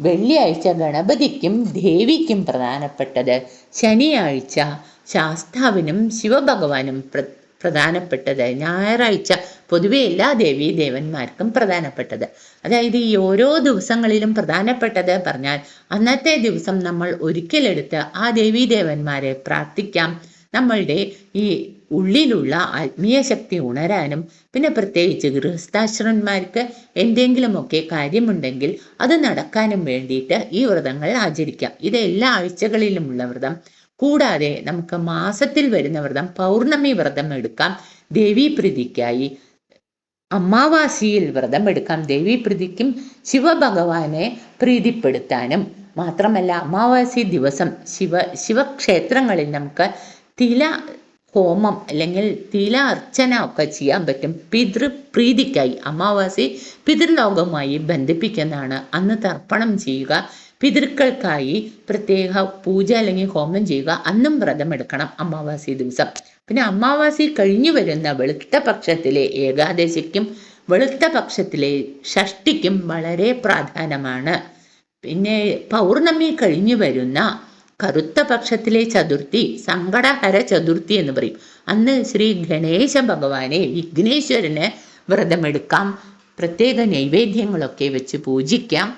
വെള്ളിയാഴ്ച ഗണപതിക്കും ദേവിക്കും പ്രധാനപ്പെട്ടത്, ശനിയാഴ്ച ശാസ്താവിനും ശിവഭഗവാനും പ്രധാനപ്പെട്ടത്, ഞായറാഴ്ച പൊതുവെ എല്ലാ ദേവീ ദേവന്മാർക്കും പ്രധാനപ്പെട്ടത്. അതായത് ഈ ഓരോ ദിവസങ്ങളിലും പ്രധാനപ്പെട്ടത് പറഞ്ഞാൽ അന്നത്തെ ദിവസം നമ്മൾ ഒരിക്കലെടുത്ത് ആ ദേവീ ദേവന്മാരെ പ്രാർത്ഥിക്കാം. നമ്മളുടെ ഈ ഉള്ളിലുള്ള ആത്മീയ ശക്തി ഉണരാനും, പിന്നെ പ്രത്യേകിച്ച് ഗൃഹസ്ഥാശ്രമന്മാർക്ക് എന്തെങ്കിലുമൊക്കെ കാര്യമുണ്ടെങ്കിൽ അത് നടക്കാനും വേണ്ടിയിട്ട് ഈ വ്രതങ്ങൾ ആചരിക്കാം. ഇത് എല്ലാ ആഴ്ചകളിലുമുള്ള വ്രതം. കൂടാതെ നമുക്ക് മാസത്തിൽ വരുന്ന വ്രതം, പൗർണമി വ്രതം എടുക്കാം ദേവീപ്രീതിക്കായി. അമാവാസിയിൽ വ്രതം എടുക്കാം ദേവീപ്രീതിക്കും ശിവഭഗവാനെ പ്രീതിപ്പെടുത്താനും. മാത്രമല്ല അമാവാസി ദിവസം ശിവക്ഷേത്രങ്ങളിൽ നമുക്ക് തില ഹോമം അല്ലെങ്കിൽ തില അർച്ചന ഒക്കെ ചെയ്യാൻ പറ്റും. പിതൃപ്രീതിക്കായി അമാവാസി പിതൃലോകവുമായി ബന്ധിപ്പിക്കുന്നതാണ്. അന്ന് തർപ്പണം ചെയ്യുക, പിതൃക്കൾക്കായി പ്രത്യേക പൂജ അല്ലെങ്കിൽ ഹോമം ചെയ്യുക. അന്നും വ്രതം എടുക്കണം അമാവാസി ദിവസം. പിന്നെ അമാവാസി കഴിഞ്ഞു വരുന്ന വെളുത്ത പക്ഷത്തിലെ ഏകാദശിക്കും വെളുത്ത പക്ഷത്തിലെ ഷഷ്ടിക്കും വളരെ പ്രാധാന്യമാണ്. പിന്നെ പൗർണമി കഴിഞ്ഞു വരുന്ന കറുത്ത പക്ഷത്തിലെ ചതുർത്ഥി സങ്കടഹര ചതുർത്ഥി എന്ന് പറയും. അന്ന് ശ്രീ ഗണേശ ഭഗവാനെ, വിഘ്നേശ്വരന് വ്രതമെടുക്കാം. പ്രത്യേക നൈവേദ്യങ്ങളൊക്കെ വെച്ച് പൂജിക്കാം.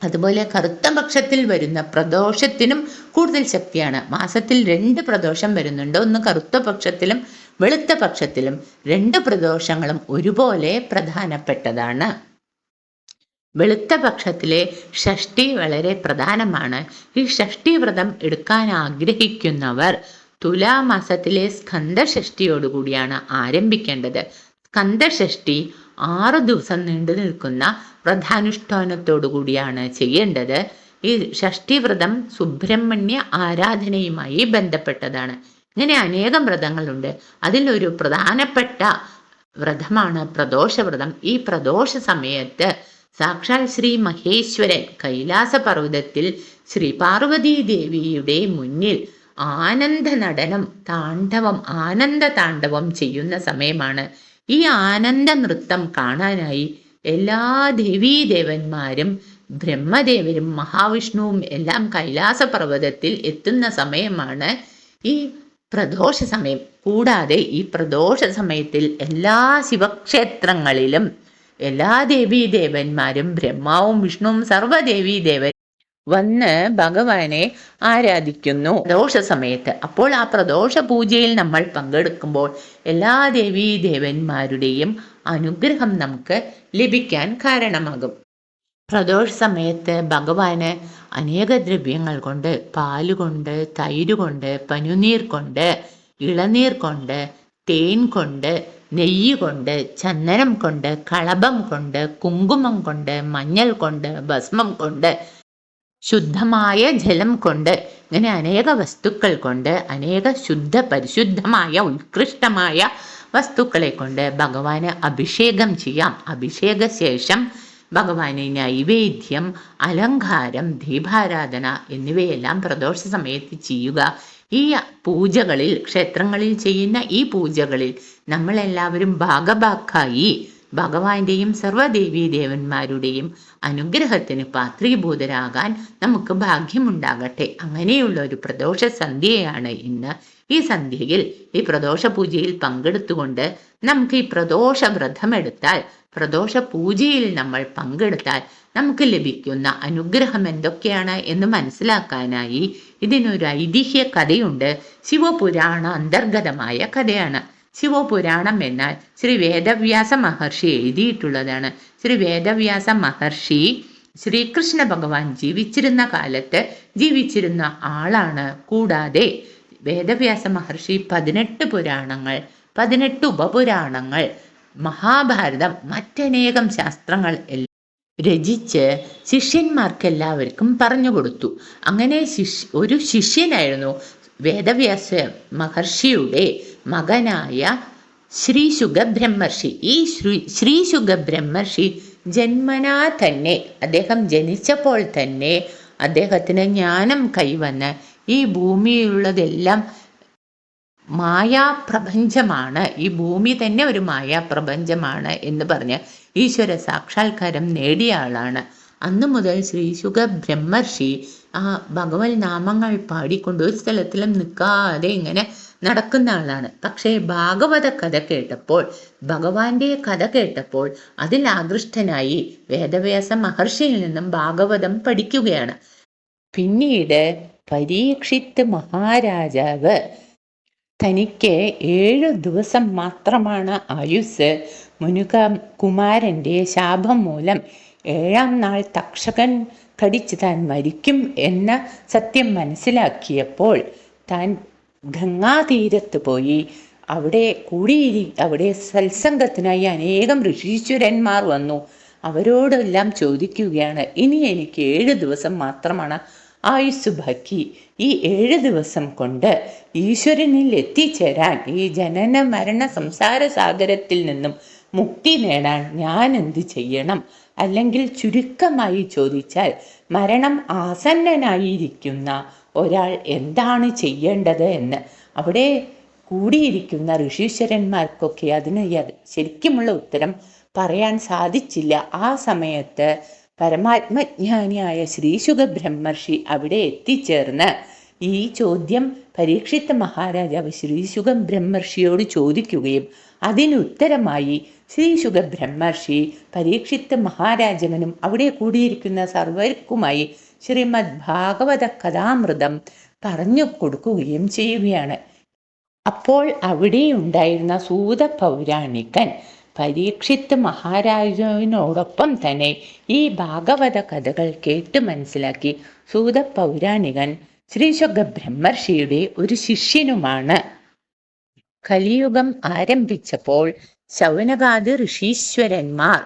അതുപോലെ കറുത്ത പക്ഷത്തിൽ വരുന്ന പ്രദോഷത്തിനും കൂടുതൽ ശക്തിയാണ്. മാസത്തിൽ 2 പ്രദോഷം വരുന്നുണ്ട്. ഒന്ന് കറുത്ത പക്ഷത്തിലും വെളുത്ത പക്ഷത്തിലും. 2 പ്രദോഷങ്ങളും ഒരുപോലെ പ്രധാനപ്പെട്ടതാണ്. വെളുത്ത പക്ഷത്തിലെ ഷഷ്ടി വളരെ പ്രധാനമാണ്. ഈ ഷഷ്ടി വ്രതം എടുക്കാൻ ആഗ്രഹിക്കുന്നവർ തുലാമാസത്തിലെ സ്കന്ദഷഷ്ടിയോടുകൂടിയാണ് ആരംഭിക്കേണ്ടത്. സ്കന്ദഷഷ്ടി 6 ദിവസം നീണ്ടു നിൽക്കുന്ന വ്രതാനുഷ്ഠാനത്തോടു കൂടിയാണ് ചെയ്യേണ്ടത്. ഈ ഷഷ്ടി വ്രതം സുബ്രഹ്മണ്യ ആരാധനയുമായി ബന്ധപ്പെട്ടതാണ്. ഇങ്ങനെ അനേകം വ്രതങ്ങളുണ്ട്. അതിലൊരു പ്രധാനപ്പെട്ട വ്രതമാണ് പ്രദോഷവ്രതം. ഈ പ്രദോഷ സമയത്ത് സാക്ഷാൽ ശ്രീ മഹേശ്വരൻ കൈലാസ പർവ്വതത്തിൽ ശ്രീ പാർവതീ ദേവിയുടെ മുന്നിൽ ആനന്ദ നടനം, ആനന്ദ താണ്ഡവം ചെയ്യുന്ന സമയമാണ്. ഈ ആനന്ദ നൃത്തം കാണാനായി എല്ലാ ദേവീദേവന്മാരും ബ്രഹ്മദേവരും മഹാവിഷ്ണുവും എല്ലാം കൈലാസ പർവ്വതത്തിൽ എത്തുന്ന സമയമാണ് ഈ പ്രദോഷ സമയം. കൂടാതെ ഈ പ്രദോഷ സമയത്തിൽ എല്ലാ ശിവക്ഷേത്രങ്ങളിലും എല്ലാ ദേവീദേവന്മാരും ബ്രഹ്മാവും വിഷ്ണുവും സർവ്വദേവീദേവൻ വന്ന് ഭഗവാനെ ആരാധിക്കുന്നു പ്രദോഷ സമയത്ത്. അപ്പോൾ ആ പ്രദോഷ പൂജയിൽ നമ്മൾ പങ്കെടുക്കുമ്പോൾ എല്ലാ ദേവീദേവന്മാരുടെയും അനുഗ്രഹം നമുക്ക് ലഭിക്കാൻ കാരണമാകും. പ്രദോഷ സമയത്ത് ഭഗവാന് അനേക ദ്രവ്യങ്ങൾ കൊണ്ട്, പാലുകൊണ്ട്, തൈര് കൊണ്ട്, പനിനീർ കൊണ്ട്, ഇളനീർ കൊണ്ട്, തേൻ കൊണ്ട്, നെയ്യ് കൊണ്ട്, ചന്ദനം കൊണ്ട്, കളഭം കൊണ്ട്, കുങ്കുമം കൊണ്ട്, മഞ്ഞൾ കൊണ്ട്, ഭസ്മം കൊണ്ട്, ശുദ്ധമായ ജലം കൊണ്ട്, ഇങ്ങനെ അനേക വസ്തുക്കൾ കൊണ്ട്, അനേക ശുദ്ധ പരിശുദ്ധമായ ഉത്കൃഷ്ടമായ വസ്തുക്കളെ കൊണ്ട് ഭഗവാന് അഭിഷേകം ചെയ്യാം. അഭിഷേക ശേഷം ഭഗവാന് നൈവേദ്യം, അലങ്കാരം, ദീപാരാധന എന്നിവയെല്ലാം പ്രദോഷ സമയത്ത് ചെയ്യുക. ഈ പൂജകളിൽ, ക്ഷേത്രങ്ങളിൽ ചെയ്യുന്ന ഈ പൂജകളിൽ നമ്മളെല്ലാവരും ഭാഗഭാക്കായി ഭഗവാന്റെയും സർവ്വദേവീ ദേവന്മാരുടെയും അനുഗ്രഹത്തിന് പാത്രീഭൂതരാകാൻ നമുക്ക് ഭാഗ്യമുണ്ടാകട്ടെ. അങ്ങനെയുള്ള ഒരു പ്രദോഷ സന്ധ്യയാണ് ഇന്ന്. ഈ സന്ധ്യയിൽ ഈ പ്രദോഷ പൂജയിൽ പങ്കെടുത്തുകൊണ്ട് നമുക്ക് ഈ പ്രദോഷ വ്രതമെടുത്താൽ, പ്രദോഷ പൂജയിൽ നമ്മൾ പങ്കെടുത്താൽ നമുക്ക് ലഭിക്കുന്ന അനുഗ്രഹം എന്തൊക്കെയാണ് എന്ന് മനസ്സിലാക്കാനായി ഇതിനൊരു ഐതിഹ്യ കഥയുണ്ട്. ശിവപുരാണ അന്തർഗതമായ കഥയാണ്. ശിവപുരാണം എന്നാൽ ശ്രീ വേദവ്യാസ മഹർഷി എഴുതിയിട്ടുള്ളതാണ്. ശ്രീ വേദവ്യാസ മഹർഷി ശ്രീകൃഷ്ണ ഭഗവാൻ ജീവിച്ചിരുന്ന കാലത്ത് ജീവിച്ചിരുന്ന ആളാണ്. കൂടാതെ വേദവ്യാസ മഹർഷി 18 പുരാണങ്ങൾ, 18 ഉപപുരാണങ്ങൾ, മഹാഭാരതം, മറ്റനേകം ശാസ്ത്രങ്ങൾ രചിച്ച് ശിഷ്യന്മാർക്കെല്ലാവർക്കും പറഞ്ഞു കൊടുത്തു. അങ്ങനെ ഒരു ശിഷ്യനായിരുന്നു വേദവ്യാസ മഹർഷിയുടെ മകനായ ശ്രീ ശുഗബ്രഹ്മർഷി. ഈ ശ്രീ ശുഗബ്രഹ്മർഷി ജന്മനാ തന്നെ, അദ്ദേഹം ജനിച്ചപ്പോൾ തന്നെ അദ്ദേഹത്തിന് ജ്ഞാനം കൈവന്ന് ഈ ഭൂമിയിലുള്ളതെല്ലാം മായാപ്രപഞ്ചമാണ്, ഈ ഭൂമി തന്നെ ഒരു മായാപ്രപഞ്ചമാണ് എന്ന് പറഞ്ഞ് ഈശ്വര സാക്ഷാത്കാരം നേടിയ ആളാണ്. അന്നു മുതൽ ശ്രീ ശുഗബ്രഹ്മർഷി ആ ഭഗവത് നാമങ്ങൾ പാടിക്കൊണ്ട് ഒരു സ്ഥലത്തിലും നിൽക്കാതെ ഇങ്ങനെ നടക്കുന്ന ആളാണ്. പക്ഷേ ഭാഗവത കഥ കേട്ടപ്പോൾ, ഭഗവാന്റെ കഥ കേട്ടപ്പോൾ അതിൽ ആകൃഷ്ടനായി വേദവ്യാസ മഹർഷിയിൽ നിന്നും ഭാഗവതം പഠിക്കുകയാണ്. പിന്നീട് പരീക്ഷിത്ത് മഹാരാജാവ് തനിക്ക് 7 ദിവസം മാത്രമാണ് ആയുസ്. കുമാരൻ്റെ ശാപം മൂലം 7ാം നാൾ തക്ഷകൻ കടിച്ച് താൻ മരിക്കും എന്ന സത്യം മനസ്സിലാക്കിയപ്പോൾ താൻ ഗംഗാതീരത്ത് പോയി അവിടെ സത്സംഗത്തിനായി അനേകം ഋഷീശ്വരന്മാർ വന്നു. അവരോടെല്ലാം ചോദിക്കുകയാണ്, ഇനി എനിക്ക് 7 ദിവസം മാത്രമാണ് ആയുസ് ബാക്കി. ഈ 7 ദിവസം കൊണ്ട് ഈശ്വരനിൽ എത്തിച്ചേരാൻ, ഈ ജനന മരണ സംസാര സാഗരത്തിൽ നിന്നും മുക്തി നേടാൻ ഞാൻ എന്ത് ചെയ്യണം? അല്ലെങ്കിൽ ചുരുക്കമായി ചോദിച്ചാൽ, മരണം ആസന്നനായിരിക്കുന്ന ഒരാൾ എന്താണ് ചെയ്യേണ്ടത് എന്ന് അവിടെ കൂടിയിരിക്കുന്ന ഋഷീശ്വരന്മാർക്കൊക്കെ അതിന് ശരിക്കുമുള്ള ഉത്തരം പറയാൻ സാധിച്ചില്ല. ആ സമയത്ത് പരമാത്മജ്ഞാനിയായ ശ്രീ ശുഗബ്രഹ്മർഷി അവിടെ എത്തിച്ചേർന്ന് ഈ ചോദ്യം പരീക്ഷിത്ത് മഹാരാജാവ് ശ്രീ ശുഗബ്രഹ്മർഷിയോട് ചോദിക്കുകയും അതിനുത്തരമായി ശ്രീ ശുഗബ്രഹ്മർഷി പരീക്ഷിത്ത് മഹാരാജവനും അവിടെ കൂടിയിരിക്കുന്ന സർവർക്കുമായി ശ്രീമദ് ഭാഗവത കഥാമൃതം പറഞ്ഞു കൊടുക്കുകയും ചെയ്യുകയാണ്. അപ്പോൾ അവിടെ ഉണ്ടായിരുന്ന സൂത പൗരാണികൻ പരീക്ഷിത്ത് മഹാരാജാവിനോടൊപ്പം തന്നെ ഈ ഭാഗവത കഥകൾ കേട്ട് മനസ്സിലാക്കി. സൂത പൗരാണികൻ ശ്രീ ശുഗബ്രഹ്മർഷിയുടെ ഒരു ശിഷ്യനുമാണ്. കലിയുഗം ആരംഭിച്ചപ്പോൾ ശൗനകാദി ഋഷീശ്വരന്മാർ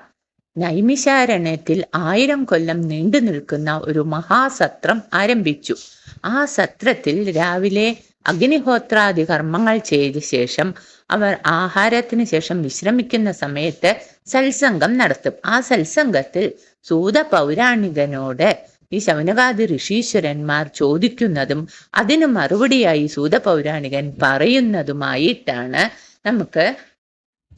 നൈമിഷാരണ്യത്തിൽ 1000 കൊല്ലം നീണ്ടു നിൽക്കുന്ന ഒരു മഹാസത്രം ആരംഭിച്ചു. ആ സത്രത്തിൽ രാവിലെ അഗ്നിഹോത്രാദി കർമ്മങ്ങൾ ചെയ്ത ശേഷം അവർ ആഹാരത്തിന് ശേഷം വിശ്രമിക്കുന്ന സമയത്ത് സത്സംഗം നടത്തും. ആ സത്സംഗത്തിൽ സൂത പൗരാണികനോട് ഈ ശൗനകാദി ഋഷീശ്വരന്മാർ ചോദിക്കുന്നതും അതിന് മറുപടിയായി സൂത പൗരാണികൻ പറയുന്നതുമായിട്ടാണ് നമുക്ക്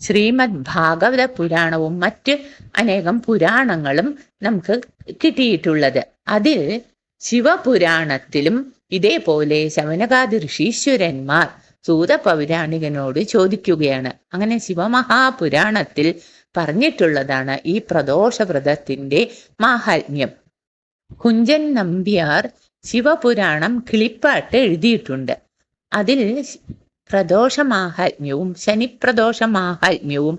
ശ്രീമദ് ഭാഗവത പുരാണവും മറ്റ് അനേകം പുരാണങ്ങളും നമുക്ക് കിട്ടിയിട്ടുള്ളത്. അതിൽ ശിവപുരാണത്തിലും ഇതേപോലെ ശൗനകാദി ഋഷീശ്വരന്മാർ സൂത പൗരാണികനോട് ചോദിക്കുകയാണ്. അങ്ങനെ ശിവമഹാപുരാണത്തിൽ പറഞ്ഞിട്ടുള്ളതാണ് ഈ പ്രദോഷ വ്രതത്തിന്റെ മാഹാത്മ്യം. കുഞ്ചൻ നമ്പ്യാർ ശിവപുരാണം കിളിപ്പാട്ട് എഴുതിയിട്ടുണ്ട്. അതിൽ പ്രദോഷ മാഹാത്മ്യവും ശനിപ്രദോഷ മാഹാത്മ്യവും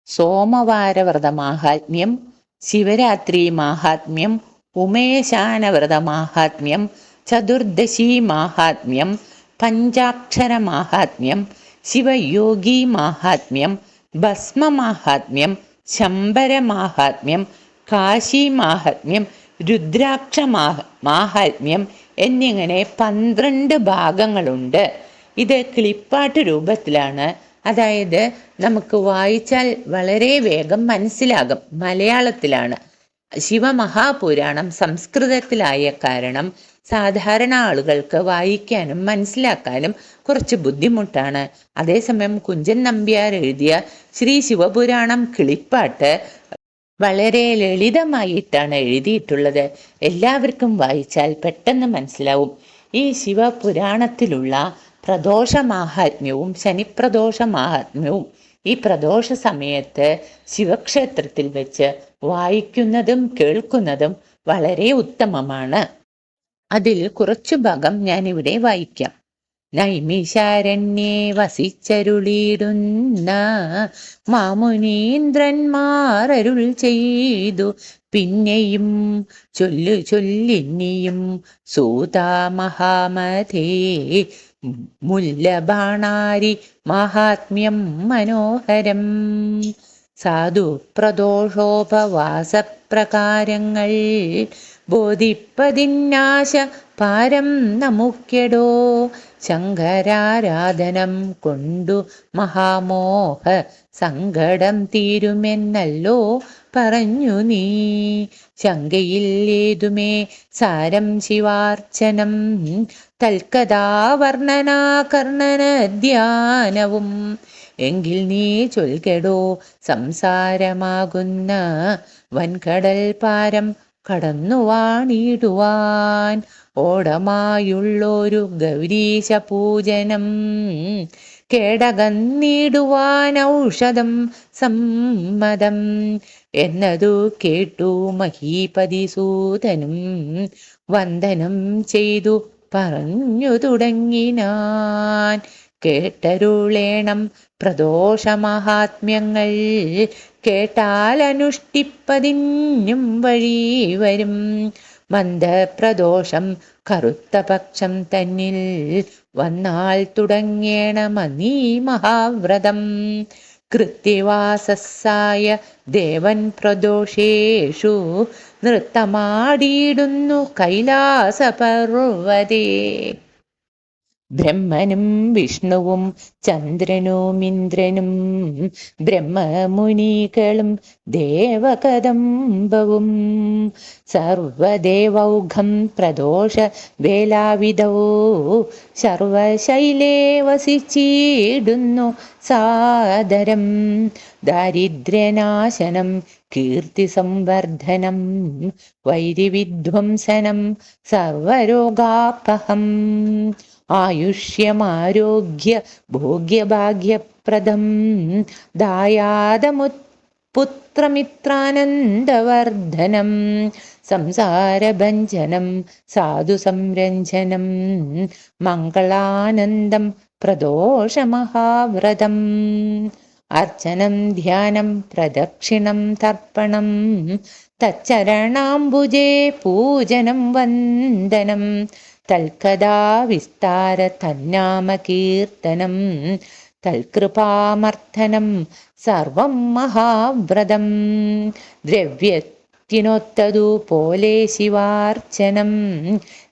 സോമവാരവ്രത മാഹാത്മ്യം, ശിവരാത്രി മാഹാത്മ്യം, ഉമേശാനവ്രത മാഹാത്മ്യം, ചതുർദശി മാഹാത്മ്യം, പഞ്ചാക്ഷര മാഹാത്മ്യം, ശിവയോഗി മാഹാത്മ്യം, ഭസ്മ മാഹാത്മ്യം, ശംബര മാഹാത്മ്യം, കാശി മാഹാത്മ്യം, രുദ്രാക്ഷ മാഹാത്മ്യം എന്നിങ്ങനെ 12 ഭാഗങ്ങളുണ്ട്. ഇത് കിളിപ്പാട്ട് രൂപത്തിലാണ്. അതായത് നമുക്ക് വായിച്ചാൽ വളരെ വേഗം മനസ്സിലാകും. മലയാളത്തിലാണ്. ശിവമഹാപുരാണം സംസ്കൃതത്തിലായ കാരണം സാധാരണ ആളുകൾക്ക് വായിക്കാനും മനസ്സിലാക്കാനും കുറച്ച് ബുദ്ധിമുട്ടാണ്. അതേസമയം കുഞ്ചൻ നമ്പ്യാർ എഴുതിയ ശ്രീ ശിവപുരാണം കിളിപ്പാട്ട് വളരെ ലളിതമായിട്ടാണ് എഴുതിയിട്ടുള്ളത്. എല്ലാവർക്കും വായിച്ചാൽ പെട്ടെന്ന് മനസ്സിലാവും. ഈ ശിവപുരാണത്തിലുള്ള പ്രദോഷ മാഹാത്മ്യവും ശനിപ്രദോഷ മാഹാത്മ്യവും ഈ പ്രദോഷ സമയത്ത് ശിവക്ഷേത്രത്തിൽ വെച്ച് വായിക്കുന്നതും കേൾക്കുന്നതും വളരെ ഉത്തമമാണ്. അതിൽ കുറച്ചു ഭാഗം ഞാനിവിടെ വായിക്കാം. നൈമിഷാരണ്യേ വസിച്ചരുളിയിടുന്ന മാമുനീന്ദ്രന്മാരരുൾ ചെയ്തു പിന്നെയും ചൊല്ലിനിയും സൂതാ മഹാമതേ മുല്ലബാണാരി മഹാത്മ്യം മനോഹരം. സാധു പ്രദോഷോപവാസപ്രകാരങ്ങൾ ബോധിപ്പതിന്നാശ പാരം നമുക്കെടോ. ശങ്കരാരാധനം കൊണ്ടു മഹാമോഹ സങ്കടം തീരുമെന്നല്ലോ പറഞ്ഞു നീ. ശങ്കയിൽ ഏതുമേ സാരം ശിവാർച്ചനം തൽക്കഥാവർണ്ണനാകർണന ധ്യാനവും. എങ്കിൽ നീ ചൊൽകെടോ സംസാരമാകുന്ന വൻകടൽ പാരം കടന്നു വാണിടുവാൻ ഓടമായുള്ളൊരു ഗൗരീശ പൂജനം കേടകന്നിടുവാൻ ഔഷധം സമ്മതം എന്നതു കേട്ടു മഹീപതിസൂതനും വന്ദനം ചെയ്തു പറഞ്ഞു തുടങ്ങിനാൻ. കേട്ടരുളേണം പ്രദോഷമഹാത്മ്യങ്ങൾ കേട്ടാൽ അനുഷ്ഠിപ്പതിനും വഴി വരും. മന്ദപ്രദോഷം കറുത്ത പക്ഷം തന്നിൽ വന്നാൽ തുടങ്ങേണമീ മഹാവ്രതം. കൃത്യവാസസ്സായ ദേവൻ പ്രദോഷേഷു നൃത്തമാടിയിടുന്നു കൈലാസപർവ്വതേ. ബ്രഹ്മനും വിഷ്ണുവും ചന്ദ്രനും ഇന്ദ്രനും ബ്രഹ്മമുനികളും ദേവകദംബവും സർവദേവൗഘം പ്രദോഷ വേലാവിധോ സർവശൈലേ വസിച്ചിടുന്നു സാദരം. ദാരിദ്ര്യനാശനം കീർത്തി സംവർദ്ധനം വൈരിവിധ്വംസനം സർവരോഗാപഹം ആയുഷ്യമാരോഗ്യ ഭോഗ്യഭാഗ്യപ്രദം ദായാദമുത്പുത്രമിത്രാനന്ദവർദ്ധനം സംസാരഭഞ്ജനം സാധുസംരഞ്ജനം മംഗളാനന്ദം പ്രദോഷമഹാവ്രതം. അർച്ചനം ധ്യാനം പ്രദക്ഷിണം തർപ്പണം തച്ചരണാംബുജേ പൂജനം വന്ദനം തൽക്കഥാ വിസ്താര തന്നാമകീർത്തനം തൽകൃപാമർത്ഥനം സർവം മഹാവ്രതം. ദ്രവ്യത്തിനൊത്തതു പോലെ ശിവാർച്ചനം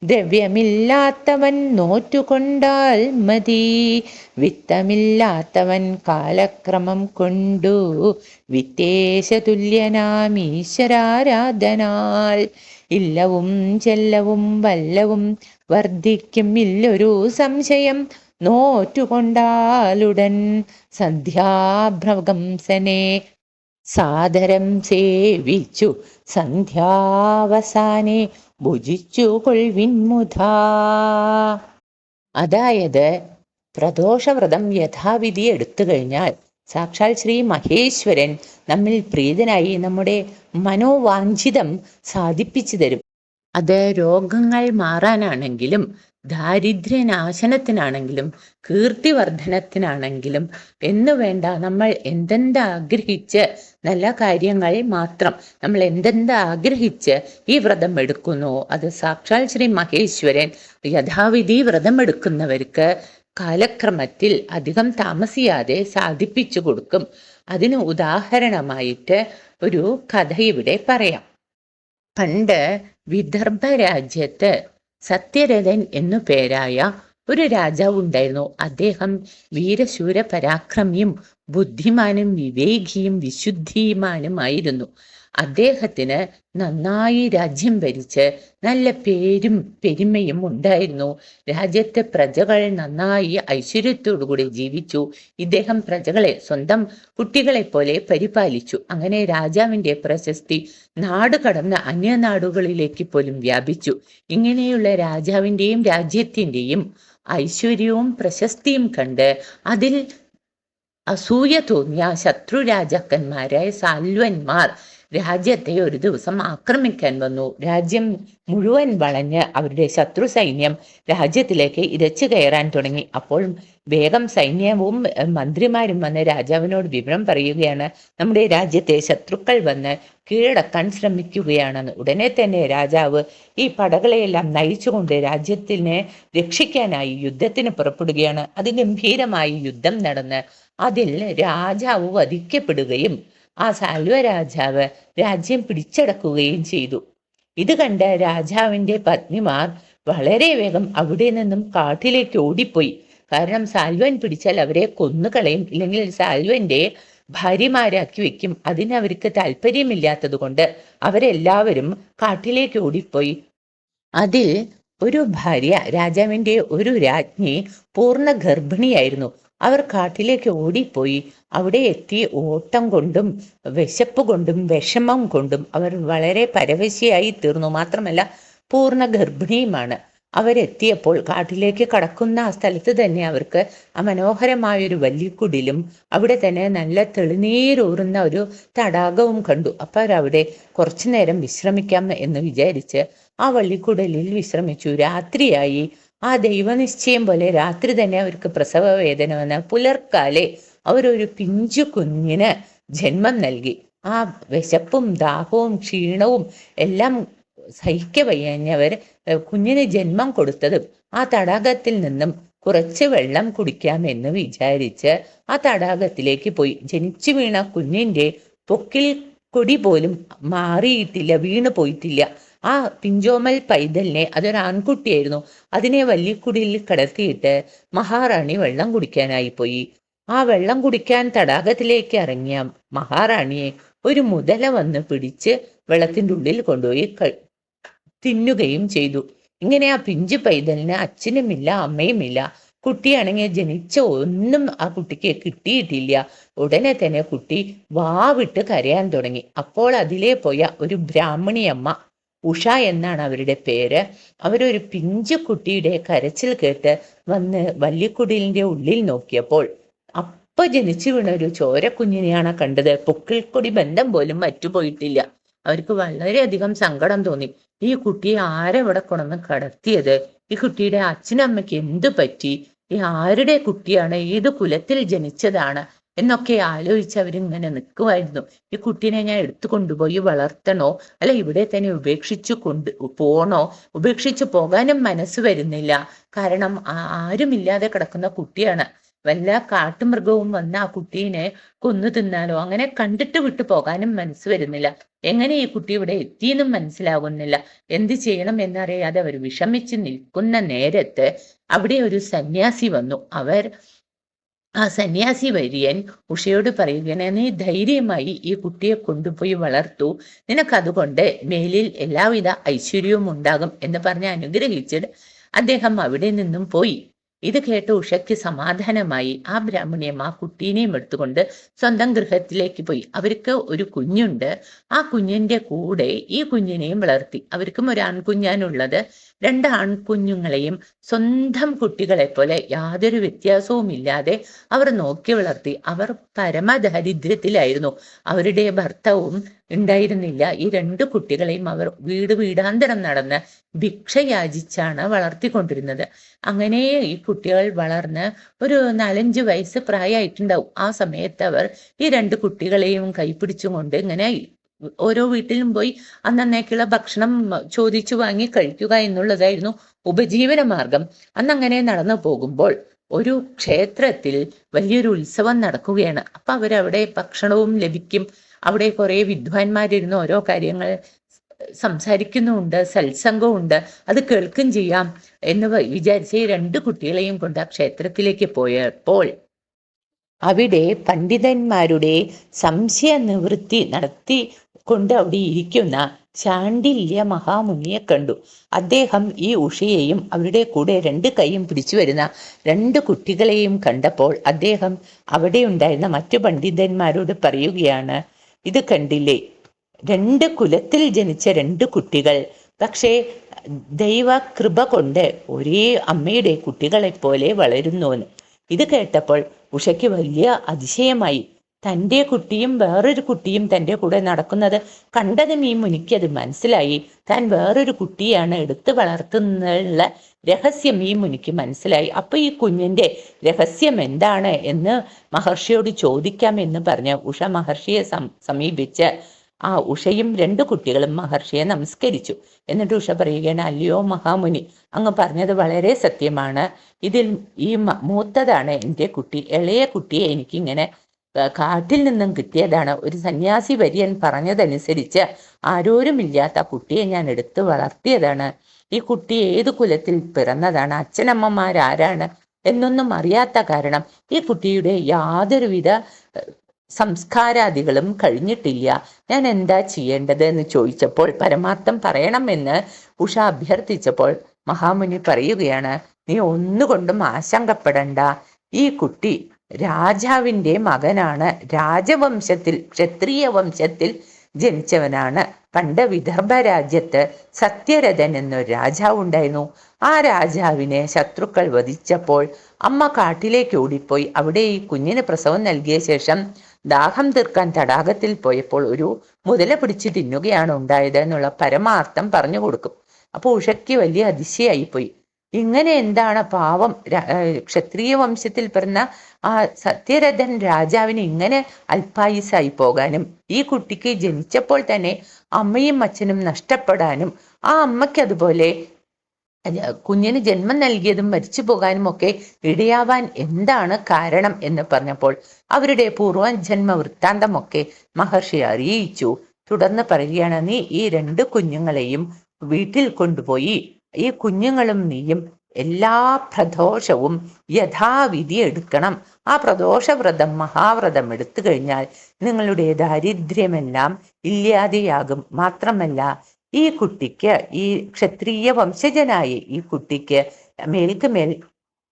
ദ്രവ്യമില്ലാത്തവൻ നോറ്റുകൊണ്ടാൽ മതി. വിത്തമില്ലാത്തവൻ കാലക്രമം കൊണ്ടു വിത്തേശതുല്യനാമീശ്വരാരാധനാൽ ഇല്ലവും ചെല്ലവും വല്ലവും വർദ്ധിക്കും ഇല്ലൊരു സംശയം. നോറ്റുകൊണ്ടാലുടൻ സന്ധ്യാഭ്രംസനെ സാദരം സേവിച്ചു സന്ധ്യാവസാനെ ഭുജിച്ചു കൊൾവിൻമുധാ. അതായത് പ്രദോഷവ്രതം യഥാവിധി എടുത്തു കഴിഞ്ഞാൽ സാക്ഷാൽ ശ്രീ മഹേശ്വരൻ നമ്മിൽ പ്രീതനായി നമ്മുടെ മനോവാഞ്ചിതം സാധിപ്പിച്ചു തരും. അത് രോഗങ്ങൾ മാറാനാണെങ്കിലും ദാരിദ്ര്യനാശനത്തിനാണെങ്കിലും കീർത്തിവർദ്ധനത്തിനാണെങ്കിലും എന്നു വേണ്ട നമ്മൾ എന്തെന്താഗ്രഹിച്ച് നല്ല കാര്യങ്ങൾ മാത്രം നമ്മൾ എന്തെന്താഗ്രഹിച്ച് ഈ വ്രതം എടുക്കുന്നു അത് സാക്ഷാൽ ശ്രീ മഹേശ്വരൻ യഥാവിധി വ്രതം എടുക്കുന്നവർക്ക് കാലക്രമത്തിൽ അധികം താമസിയാതെ സാധിപ്പിച്ചു കൊടുക്കും. അതിന് ഉദാഹരണമായിട്ട് ഒരു കഥ ഇവിടെ പറയാം. പണ്ട് വിദർഭ രാജ്യത്ത് സത്യരഥൻ എന്നു പേരായ ഒരു രാജാവ് ഉണ്ടായിരുന്നു. അദ്ദേഹം വീരശൂര പരാക്രമിയും ബുദ്ധിമാനും വിവേകിയും വിശുദ്ധിമാനുമായിരുന്നു. അദ്ദേഹത്തിന് നന്നായി രാജ്യം ഭരിച്ച് നല്ല പേരും പെരുമയും ഉണ്ടായിരുന്നു. രാജ്യത്തെ പ്രജകൾ നന്നായി ഐശ്വര്യത്തോടുകൂടി ജീവിച്ചു. ഇദ്ദേഹം പ്രജകളെ സ്വന്തം കുട്ടികളെ പോലെ പരിപാലിച്ചു. അങ്ങനെ രാജാവിന്റെ പ്രശസ്തി നാട് കടന്ന് അന്യനാടുകളിലേക്ക് പോലും വ്യാപിച്ചു. ഇങ്ങനെയുള്ള രാജാവിന്റെയും രാജ്യത്തിന്റെയും ഐശ്വര്യവും പ്രശസ്തിയും കണ്ട് അതിൽ അസൂയ തോന്നിയ ശത്രു രാജാക്കന്മാരായ സാൽവന്മാർ രാജ്യത്തെ ഒരു ദിവസം ആക്രമിക്കാൻ വന്നു. രാജ്യം മുഴുവൻ വളഞ്ഞ് അവരുടെ ശത്രു സൈന്യം രാജ്യത്തിലേക്ക് ഇരച്ചു കയറാൻ തുടങ്ങി. അപ്പോൾ വേഗം സൈന്യവും മന്ത്രിമാരും വന്ന് രാജാവിനോട് വിവരം പറയുകയാണ്, നമ്മുടെ രാജ്യത്തെ ശത്രുക്കൾ വന്ന് കീഴടക്കാൻ ശ്രമിക്കുകയാണെന്ന്. ഉടനെ തന്നെ രാജാവ് ഈ പടകളെയെല്ലാം നയിച്ചുകൊണ്ട് രാജ്യത്തിനെ രക്ഷിക്കാനായി യുദ്ധത്തിന് പുറപ്പെടുകയാണ്. അതിഗംഭീരമായി യുദ്ധം നടന്ന് അതിൽ രാജാവ് വധിക്കപ്പെടുകയും ആ സാൽവ രാജാവ് രാജ്യം പിടിച്ചടക്കുകയും ചെയ്തു. ഇത് കണ്ട രാജാവിന്റെ പത്നിമാർ വളരെ വേഗം അവിടെ നിന്നും കാട്ടിലേക്ക് ഓടിപ്പോയി. കാരണം സാൽവൻ പിടിച്ചാൽ അവരെ കൊന്നുകളയും, ഇല്ലെങ്കിൽ സാൽവന്റെ ഭാര്യമാരാക്കി വെക്കും. അതിനവർക്ക് താല്പര്യമില്ലാത്തത് കൊണ്ട് അവരെല്ലാവരും കാട്ടിലേക്ക് ഓടിപ്പോയി. അതിൽ ഒരു ഭാര്യ, രാജാവിന്റെ ഒരു രാജ്ഞി പൂർണ്ണ ഗർഭിണിയായിരുന്നു. അവർ കാട്ടിലേക്ക് ഓടിപ്പോയി. അവിടെ എത്തി ഓട്ടം കൊണ്ടും വിശപ്പ് കൊണ്ടും വിഷമം കൊണ്ടും അവർ വളരെ പരവശിയായി തീർന്നു. മാത്രമല്ല പൂർണ്ണ ഗർഭിണിയുമാണ്. അവരെത്തിയപ്പോൾ കാട്ടിലേക്ക് കടക്കുന്ന ആ സ്ഥലത്ത് തന്നെ അവർക്ക് മനോഹരമായൊരു വല്ലിക്കുടിലും അവിടെ തന്നെ നല്ല തെളിനീരൂറുന്ന ഒരു തടാകവും കണ്ടു. അപ്പോൾ അവരവിടെ കുറച്ചു നേരം വിശ്രമിക്കാം എന്ന് വിചാരിച്ച് ആ വള്ളിക്കുടലിൽ വിശ്രമിച്ചു. രാത്രിയായി. ആ ദൈവനിശ്ചയം പോലെ രാത്രി തന്നെ അവർക്ക് പ്രസവ വേദന വന്ന പുലർക്കാലെ അവരൊരു പിഞ്ചു കുഞ്ഞിന് ജന്മം നൽകി. ആ വിശപ്പും ദാഹവും ക്ഷീണവും എല്ലാം സഹിക്കവയ്യവർ കുഞ്ഞിന് ജന്മം കൊടുത്തതും ആ തടാകത്തിൽ നിന്നും കുറച്ച് വെള്ളം കുടിക്കാമെന്ന് വിചാരിച്ച് ആ തടാകത്തിലേക്ക് പോയി. ജനിച്ചു വീണ കുഞ്ഞിന്റെ പൊക്കിൽ കൊടി പോലും മാറിയിട്ടില്ല, വീണു പോയിട്ടില്ല. ആ പിഞ്ചോമൽ പൈതലിനെ, അതൊരു ആൺകുട്ടിയായിരുന്നു, അതിനെ വല്ലിക്കുടിയിൽ കിടത്തിയിട്ട് മഹാറാണി വെള്ളം കുടിക്കാനായി പോയി. ആ വെള്ളം കുടിക്കാൻ തടാകത്തിലേക്ക് ഇറങ്ങിയ മഹാറാണിയെ ഒരു മുതല വന്ന് പിടിച്ച് വെള്ളത്തിൻ്റെ ഉള്ളിൽ കൊണ്ടുപോയി തിന്നുകയും ചെയ്തു. ഇങ്ങനെ ആ പിഞ്ചു പൈതലിന് അച്ഛനുമില്ല അമ്മയുമില്ല. കുട്ടിയാണെങ്കിൽ ജനിച്ച ഒന്നും ആ കുട്ടിക്ക് കിട്ടിയിട്ടില്ല. ഉടനെ തന്നെ കുട്ടി വാവിട്ട് കരയാൻ തുടങ്ങി. അപ്പോൾ അതിലേ പോയ ഒരു ബ്രാഹ്മണിയമ്മ, ഉഷ എന്നാണ് അവരുടെ പേര്, അവരൊരു പിഞ്ചു കുട്ടിയുടെ കരച്ചിൽ കേട്ട് വന്ന് വല്ലിക്കുടിലിന്റെ ഉള്ളിൽ നോക്കിയപ്പോൾ അപ്പൊ ജനിച്ചു വീണ ഒരു ചോരക്കുഞ്ഞിനെയാണ് കണ്ടത്. പൊക്കിൾക്കൊടി ബന്ധം പോലും മറ്റുപോയിട്ടില്ല. അവർക്ക് വളരെയധികം സങ്കടം തോന്നി. ഈ കുട്ടിയെ ആരെവിടെ കൊണ്ടന്ന് കടത്തിയത്? ഈ കുട്ടിയുടെ അച്ഛനമ്മയ്ക്ക് എന്തു പറ്റി? ഈ ആരുടെ കുട്ടിയാണ്? ഏത് കുലത്തിൽ ജനിച്ചതാണ് എന്നൊക്കെ ആലോചിച്ച് അവരിങ്ങനെ നിൽക്കുമായിരുന്നു. ഈ കുട്ടീനെ ഞാൻ എടുത്തു കൊണ്ടുപോയി വളർത്തണോ, അല്ല ഇവിടെ തന്നെ ഉപേക്ഷിച്ചു പോണോ? ഉപേക്ഷിച്ചു പോകാനും മനസ്സ് വരുന്നില്ല. കാരണം ആരുമില്ലാതെ കിടക്കുന്ന കുട്ടിയാണ്. വല്ല കാട്ടുമൃഗവും വന്ന് ആ കുട്ടീനെ കൊന്നു തിന്നാലോ? അങ്ങനെ കണ്ടിട്ട് വിട്ടു പോകാനും മനസ്സ് വരുന്നില്ല. എങ്ങനെ ഈ കുട്ടി ഇവിടെ എത്തിയെന്നും മനസ്സിലാകുന്നില്ല. എന്ത് ചെയ്യണം എന്നറിയാതെ അവർ വിഷമിച്ച് നിൽക്കുന്ന നേരത്ത് അവിടെ ഒരു സന്യാസി വന്നു. ആ സന്യാസി വര്യൻ ഉഷയോട് പറയുകയാണ്, നീ ധൈര്യമായി ഈ കുട്ടിയെ കൊണ്ടുപോയി വളർത്തു, നിനക്കതുകൊണ്ട് മേലിൽ എല്ലാവിധ ഐശ്വര്യവും ഉണ്ടാകും എന്ന് പറഞ്ഞ് അനുഗ്രഹിച്ചിട്ട് അദ്ദേഹം അവിടെ നിന്നും പോയി. ഇത് കേട്ട് ഉഷയ്ക്ക് സമാധാനമായി. ആ ബ്രാഹ്മണിയമ്മ ആ കുട്ടീനെയും എടുത്തുകൊണ്ട് സ്വന്തം ഗൃഹത്തിലേക്ക് പോയി. അവർക്ക് ഒരു കുഞ്ഞുണ്ട്. ആ കുഞ്ഞിന്റെ കൂടെ ഈ കുഞ്ഞിനെയും വളർത്തി. അവർക്കും ഒരു ആൺകുഞ്ഞാനുള്ളത്. 2 ആൺകുഞ്ഞുങ്ങളെയും സ്വന്തം കുട്ടികളെ പോലെ യാതൊരു വ്യത്യാസവും ഇല്ലാതെ അവർ നോക്കി വളർത്തി. അവർ പരമദാരിദ്ര്യത്തിലായിരുന്നു. അവരുടെ ഭർത്താവും ഉണ്ടായിരുന്നില്ല. ഈ 2 കുട്ടികളെയും അവർ വീടാന്തരം നടന്ന് ഭിക്ഷ യാചിച്ചാണ് വളർത്തിക്കൊണ്ടിരുന്നത്. അങ്ങനെ ഈ കുട്ടികൾ വളർന്ന് ഒരു 4-5 വയസ്സ് പ്രായമായിട്ടുണ്ടാവും. ആ സമയത്ത് അവർ ഈ 2 കുട്ടികളെയും കൈപിടിച്ചുകൊണ്ട് ഇങ്ങനെ ഓരോ വീട്ടിലും പോയി അന്നേക്കുള്ള ഭക്ഷണം ചോദിച്ചു വാങ്ങി കഴിക്കുക എന്നുള്ളതായിരുന്നു ഉപജീവന മാർഗം. അന്നങ്ങനെ നടന്നു പോകുമ്പോൾ ഒരു ക്ഷേത്രത്തിൽ വലിയൊരു ഉത്സവം നടക്കുകയാണ്. അപ്പൊ അവരവിടെ ഭക്ഷണവും ലഭിക്കും. അവിടെ കുറെ വിദ്വാൻമാരിരുന്ന് ഓരോ കാര്യങ്ങൾ സംസാരിക്കുന്നുമുണ്ട്, സത്സംഗമുണ്ട്, അത് കേൾക്കും ചെയ്യാം എന്ന് വിചാരിച്ച് ഈ 2 കുട്ടികളെയും കൊണ്ട് ആ ക്ഷേത്രത്തിലേക്ക് പോയപ്പോൾ അവിടെ പണ്ഡിതന്മാരുടെ സംശയ നിവൃത്തി നടത്തി കൊണ്ട് അവിടെ ഇരിക്കുന്ന ശാണ്ഡില്യ മഹാമുനിയെ കണ്ടു. അദ്ദേഹം ഈ ഉഷയെയും അവരുടെ കൂടെ രണ്ട് കൈയും പിടിച്ചു വരുന്ന രണ്ട് കുട്ടികളെയും കണ്ടപ്പോൾ അദ്ദേഹം അവിടെ ഉണ്ടായിരുന്ന മറ്റു പണ്ഡിതന്മാരോട് പറയുകയാണ്, ഇത് കണ്ടില്ലേ, രണ്ട് കുലത്തിൽ ജനിച്ച രണ്ട് കുട്ടികൾ, പക്ഷേ ദൈവ കൃപ കൊണ്ട് ഒരേ അമ്മയുടെ കുട്ടികളെപ്പോലെ വളരുന്നുവെന്ന്. ഇത് കേട്ടപ്പോൾ ഉഷയ്ക്ക് വലിയ അതിശയമായി. തൻ്റെ കുട്ടിയും വേറൊരു കുട്ടിയും തൻ്റെ കൂടെ നടക്കുന്നത് കണ്ടതും ഈ മുനിക്ക് അത് മനസ്സിലായി. താൻ വേറൊരു കുട്ടിയാണ് എടുത്തു വളർത്തുന്നുള്ള രഹസ്യം ഈ മുനിക്ക് മനസ്സിലായി. അപ്പൊ ഈ കുഞ്ഞിന്റെ രഹസ്യം എന്താണ് എന്ന് മഹർഷിയോട് ചോദിക്കാമെന്ന് പറഞ്ഞ് ഉഷ മഹർഷിയെ സമീപിച്ച് ആ ഉഷയും രണ്ട് കുട്ടികളും മഹർഷിയെ നമസ്കരിച്ചു. എന്നിട്ട് ഉഷ പറയുകയാണ്, അല്ലയോ മഹാമുനി, അങ്ങ് പറഞ്ഞത് വളരെ സത്യമാണ്. ഇതിൽ ഈ മൂത്തതാണ് എൻ്റെ കുട്ടി. ഇളയ കുട്ടിയെ എനിക്കിങ്ങനെ കാട്ടിൽ നിന്നും കിട്ടിയതാണ്. ഒരു സന്യാസി വര്യൻ പറഞ്ഞതനുസരിച്ച് ആരോരുമില്ലാത്ത കുട്ടിയെ ഞാൻ എടുത്ത് വളർത്തിയതാണ്. ഈ കുട്ടി ഏത് കുലത്തിൽ പിറന്നതാണ്, അച്ഛനമ്മമാരാരാണ് എന്നൊന്നും അറിയാത്ത കാരണം ഈ കുട്ടിയുടെ യാതൊരുവിധ സംസ്കാരാദികളും കഴിഞ്ഞിട്ടില്ല. ഞാൻ എന്താ ചെയ്യേണ്ടത് എന്ന് ചോദിച്ചപ്പോൾ, പരമാർത്ഥം പറയണമെന്ന് ഉഷ അഭ്യർത്ഥിച്ചപ്പോൾ മഹാമുനി പറയുകയാണ്, നീ ഒന്നുകൊണ്ടും ആശങ്കപ്പെടണ്ട. ഈ കുട്ടി രാജാവിൻ്റെ മകനാണ്. രാജവംശത്തിൽ, ക്ഷത്രിയ വംശത്തിൽ ജനിച്ചവനാണ്. പണ്ട് വിദർഭ രാജ്യത്ത് സത്യരഥൻ എന്നൊരു രാജാവ് ഉണ്ടായിരുന്നു. ആ രാജാവിനെ ശത്രുക്കൾ വധിച്ചപ്പോൾ അമ്മ കാട്ടിലേക്ക് ഓടിപ്പോയി. അവിടെ ഈ കുഞ്ഞിന് പ്രസവം നൽകിയ ശേഷം ദാഹം തീർക്കാൻ തടാകത്തിൽ പോയപ്പോൾ ഒരു മുതല പിടിച്ച് തിന്നുകയാണ് ഉണ്ടായത് എന്നുള്ള പരമാർത്ഥം പറഞ്ഞു കൊടുക്കും. അപ്പോൾ ഉഷയ്ക്ക് വലിയ അതിശയായിപ്പോയി. ഇങ്ങനെ എന്താണ് പാവം ക്ഷത്രിയ വംശത്തിൽ പിറന്ന ആ സത്യരഥൻ രാജാവിന് ഇങ്ങനെ അല്പായുസായി പോകാനും ഈ കുട്ടിക്ക് ജനിച്ചപ്പോൾ തന്നെ അമ്മയും അച്ഛനും നഷ്ടപ്പെടാനും ആ അമ്മയ്ക്ക് അതുപോലെ കുഞ്ഞിന് ജന്മം നൽകിയതും മരിച്ചു പോകാനും ഒക്കെ ഇടയാവാൻ എന്താണ് കാരണം എന്ന് പറഞ്ഞപ്പോൾ അവരുടെ പൂർവജന്മ വൃത്താന്തമൊക്കെ മഹർഷി അറിയിച്ചു. തുടർന്ന് പറയുകയാണ്, നീ ഈ രണ്ട് കുഞ്ഞുങ്ങളെയും വീട്ടിൽ കൊണ്ടുപോയി ഈ കുഞ്ഞുങ്ങളും നീയും എല്ലാ പ്രദോഷവും യഥാവിധി എടുക്കണം. ആ പ്രദോഷവ്രതം മഹാവ്രതം എടുത്തു കഴിഞ്ഞാൽ നിങ്ങളുടെ ദാരിദ്ര്യമെല്ലാം ഇല്ലാതെയാകും. മാത്രമല്ല ഈ കുട്ടിക്ക്, ഈ ക്ഷത്രിയ വംശജനായ ഈ കുട്ടിക്ക് മേൽക്ക് മേൽ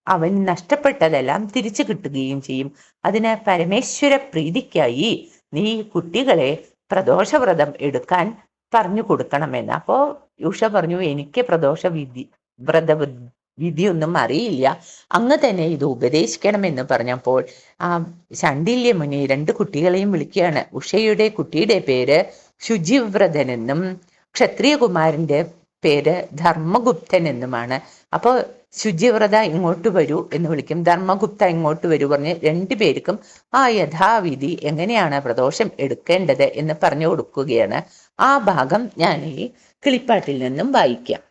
അവൻ നഷ്ടപ്പെട്ടതെല്ലാം തിരിച്ചു കിട്ടുകയും ചെയ്യും. അതിന് പരമേശ്വര പ്രീതിക്കായി നീ കുട്ടികളെ പ്രദോഷവ്രതം എടുക്കാൻ പറഞ്ഞു കൊടുക്കണമെന്ന്. അപ്പോ ഉഷ പറഞ്ഞു, എനിക്ക് വിധിയൊന്നും അറിയില്ല, അങ്ങ് തന്നെ ഇത് ഉപദേശിക്കണമെന്ന് പറഞ്ഞപ്പോൾ ആ ശാണ്ഡില്യ മുനി രണ്ട് കുട്ടികളെയും വിളിക്കുകയാണ്. ഉഷയുടെ കുട്ടിയുടെ പേര് ശുചിവ്രതൻ എന്നും ക്ഷത്രിയകുമാരന്റെ പേര് ധർമ്മഗുപ്തൻ എന്നുമാണ്. അപ്പോൾ ശുചിവ്രത ഇങ്ങോട്ട് വരൂ എന്ന് വിളിക്കും, ധർമ്മഗുപ്ത ഇങ്ങോട്ട് വരൂ പറഞ്ഞ് രണ്ടുപേർക്കും ആ യഥാവിധി എങ്ങനെയാണ് പ്രദോഷം എടുക്കേണ്ടത് എന്ന് പറഞ്ഞു കൊടുക്കുകയാണ്. ആ ഭാഗം ഞാൻ ഈ കിളിപ്പാട്ടിൽ നിന്നും വായിക്കാം.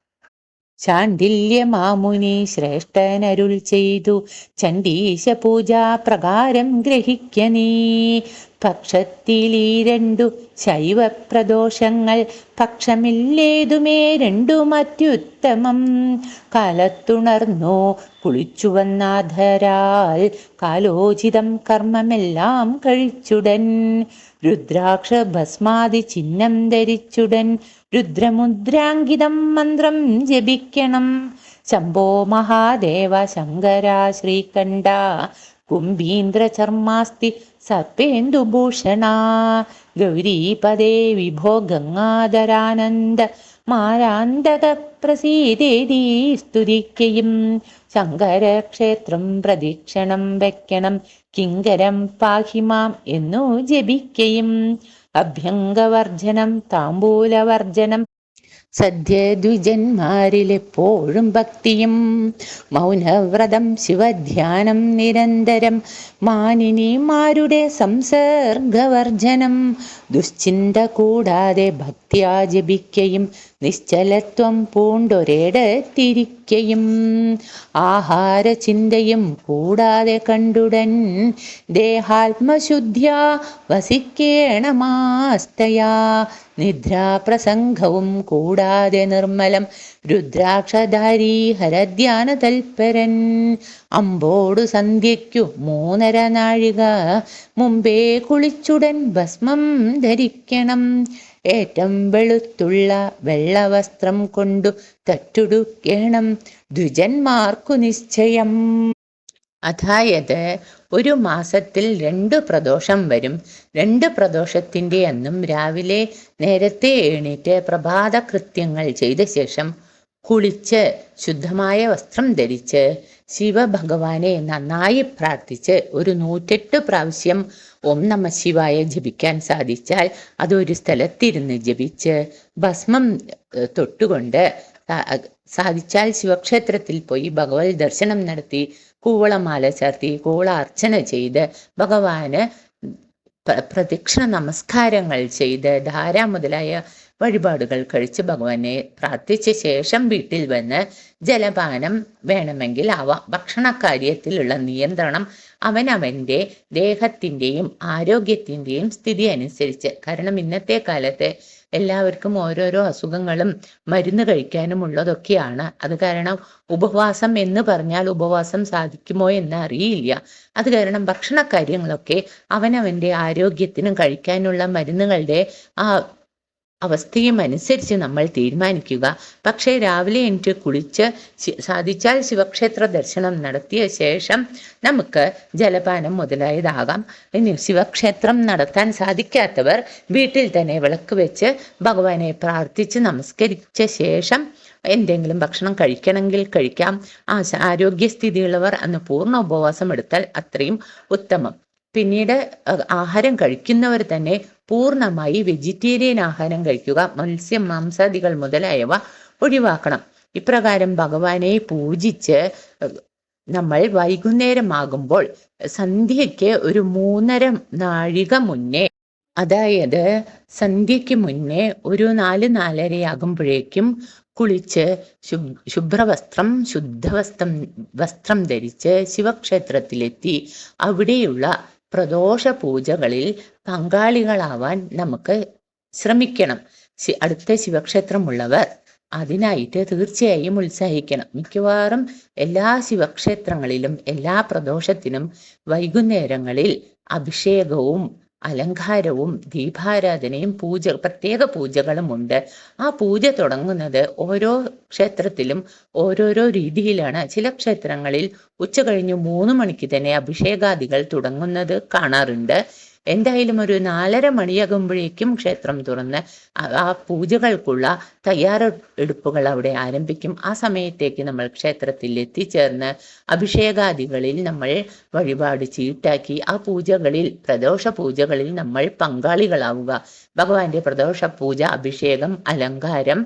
ശാണ്ഡില്യ മാമുനി ശ്രേഷ്ഠനരുൾ ചെയ്തു, ചണ്ഡീശ പൂജാ പ്രകാരം ഗ്രഹിക്ക നീ. പക്ഷത്തിലീ രണ്ടു ശൈവപ്രദോഷങ്ങൾ പക്ഷമില്ലേതുമേ രണ്ടു മറ്റുത്തമം. കാലത്തുണർന്നോ കുളിച്ചു വന്നാധരാൽ കാലോചിതം കർമ്മമെല്ലാം കഴിച്ചുടൻ. രുദ്രാക്ഷ ഭസ്മാതി ചിഹ്നം ധരിച്ചുടൻ രുദ്രമുദ്രാങ്കിതം മന്ത്രം ജപിക്കണം. ശംഭോ മഹാദേവ ശങ്കര ശ്രീകണ്ഠ കുംഭീന്ദ്ര ചർമാസ്തി സർപ്പേന്ദുഭൂഷണ. ഗൗരീപദേ വിഭോ ഗംഗാധരാനന്ദ മാരാന്തക പ്രസീദേതി സ്തുതിക്കയും. ശങ്കരക്ഷേത്രം പ്രദക്ഷിണം വയ്ക്കണം കിങ്കരം പാഹിമാം എന്നു ജപിക്കയും. അഭ്യംഗവർജനം താമ്പൂലവർജനം സദ്യദ്വിജന്മാരിലെപ്പോഴും ഭക്തിയും. മൗനവ്രതം ശിവധ്യാനം നിരന്തരം മാനിനിമാരുടെ സംസർഗവർജനം. ദുശ്ചിന്ത കൂടാതെ ഭക്ത്യാ ജപിക്കയും നിശ്ചലത്വം പൂണ്ടൊരിടത്തിരിക്കയും. ദഹിക്കയും ആഹാരചിന്തയും കൂടാതെ കണ്ടുടൻ ദേഹാത്മശുദ്ധ്യാ വസിക്കേണമാസ്തയാ നിദ്രാപ്രസംഗവും കൂടാതെ നിർമ്മലം രുദ്രാക്ഷധാരീ ഹരധ്യാന തൽപരൻ അമ്പോടു സന്ധ്യയ്ക്കു 3.5 നാഴിക മുമ്പേ കുളിച്ചുടൻ ഭസ്മം ധരിക്കണം. ഏറ്റം വെളുത്തുള്ള വെള്ളവസ്ത്രം കൊണ്ടു തട്ടുടുക്കേണം ദ്വിജന്മാർക്കു നിശ്ചയം. അതായത് 1 മാസത്തിൽ 2 പ്രദോഷം വരും. 2 പ്രദോഷത്തിൻ്റെ അന്നും രാവിലെ നേരത്തെ എണീറ്റ് പ്രഭാത കൃത്യങ്ങൾ ചെയ്ത ശേഷം കുളിച്ച് ശുദ്ധമായ വസ്ത്രം ധരിച്ച് ശിവഭഗവാനെ നന്നായി പ്രാർത്ഥിച്ച് ഒരു 108 പ്രാവശ്യം ഓം നമ ശിവായ ജപിക്കാൻ സാധിച്ചാൽ അതൊരു സ്ഥലത്തിരുന്ന് ജപിച്ച് ഭസ്മം തൊട്ടുകൊണ്ട് സാധിച്ചാൽ ശിവക്ഷേത്രത്തിൽ പോയി ഭഗവത് ദർശനം നടത്തി കൂവളമാല ചാർത്തി കൂവള അർച്ചന ചെയ്ത് ഭഗവാന് പ്രദക്ഷിണ നമസ്കാരങ്ങൾ ചെയ്ത് ധാര മുതലായ വഴിപാടുകൾ കഴിച്ച് ഭഗവാനെ പ്രാർത്ഥിച്ച ശേഷം വീട്ടിൽ വന്ന് ജലപാനം വേണമെങ്കിൽ ആവാം. ഭക്ഷണകാര്യത്തിലുള്ള നിയന്ത്രണം അവനവൻ്റെ ദേഹത്തിൻ്റെയും ആരോഗ്യത്തിൻ്റെയും സ്ഥിതി അനുസരിച്ച്. കാരണം ഇന്നത്തെ കാലത്ത് എല്ലാവർക്കും ഓരോരോ അസുഖങ്ങളും മരുന്ന് കഴിക്കാനും ഉള്ളതൊക്കെയാണ്. അത് കാരണം ഉപവാസം എന്ന് പറഞ്ഞാൽ ഉപവാസം സാധിക്കുമോ എന്ന് അറിയില്ല. അത് കാരണം ഭക്ഷണകാര്യങ്ങളൊക്കെ അവനവൻ്റെ ആരോഗ്യത്തിനും കഴിക്കാനുള്ള മരുന്നുകളുടെ ആ അവസ്ഥയും അനുസരിച്ച് നമ്മൾ തീരുമാനിക്കുക. പക്ഷേ രാവിലെ എനിക്ക് കുളിച്ച് സാധിച്ചാൽ ശിവക്ഷേത്ര ദർശനം നടത്തിയ ശേഷം നമുക്ക് ജലപാനം മുതലായതാകാം. ഇനി ശിവക്ഷേത്രം നടത്താൻ സാധിക്കാത്തവർ വീട്ടിൽ തന്നെ വിളക്ക് വെച്ച് ഭഗവാനെ പ്രാർത്ഥിച്ച് നമസ്കരിച്ച ശേഷം എന്തെങ്കിലും ഭക്ഷണം കഴിക്കണമെങ്കിൽ കഴിക്കാം. ആരോഗ്യസ്ഥിതിയുള്ളവർ അന്ന് പൂർണ്ണ ഉപവാസം എടുത്താൽ അത്രയും ഉത്തമം. പിന്നീട് ആഹാരം കഴിക്കുന്നവർ തന്നെ പൂർണ്ണമായി വെജിറ്റേറിയൻ ആഹാരം കഴിക്കുക. മത്സ്യം മാംസാദികൾ മുതലായവ ഒഴിവാക്കണം. ഇപ്രകാരം ഭഗവാനെ പൂജിച്ച് നമ്മൾ വൈകുന്നേരമാകുമ്പോൾ സന്ധ്യയ്ക്ക് ഒരു 3.5 നാഴിക മുന്നേ, അതായത് സന്ധ്യയ്ക്ക് മുന്നേ ഒരു 4-4:30 ആകുമ്പോഴേക്കും കുളിച്ച് ശുദ്ധവസ്ത്രം ധരിച്ച് ശിവക്ഷേത്രത്തിലെത്തി അവിടെയുള്ള പ്രദോഷ പൂജകളിൽ പങ്കാളികളാവാൻ നമുക്ക് ശ്രമിക്കണം. അടുത്ത ശിവക്ഷേത്രമുള്ളവർ അതിനായിട്ട് തീർച്ചയായും ഉത്സാഹിക്കണം. മിക്കവാറും എല്ലാ ശിവക്ഷേത്രങ്ങളിലും എല്ലാ പ്രദോഷത്തിനും വൈകുന്നേരങ്ങളിൽ അഭിഷേകവും അലങ്കാരവും ദീപാരാധനയും പ്രത്യേക പൂജകളും ഉണ്ട്. ആ പൂജ തുടങ്ങുന്നത് ഓരോ ക്ഷേത്രത്തിലും ഓരോരോ രീതിയിലാണ്. ചില ക്ഷേത്രങ്ങളിൽ ഉച്ച കഴിഞ്ഞ് 3 മണിക്ക് തന്നെ അഭിഷേകാദികൾ തുടങ്ങുന്നത് കാണാറുണ്ട്. എന്തായാലും ഒരു 4:30 മണിയാകുമ്പോഴേക്കും ക്ഷേത്രം തുറന്ന് ആ പൂജകൾക്കുള്ള തയ്യാറെടുപ്പുകൾ അവിടെ ആരംഭിക്കും. ആ സമയത്തേക്ക് നമ്മൾ ക്ഷേത്രത്തിൽ എത്തിച്ചേർന്ന് അഭിഷേകാദികളിൽ നമ്മൾ വഴിപാട് ചീട്ടാക്കി ആ പൂജകളിൽ പ്രദോഷ പൂജകളിൽ നമ്മൾ പങ്കാളികളാവുക. ഭഗവാന്റെ പ്രദോഷ പൂജ, അഭിഷേകം, അലങ്കാരം,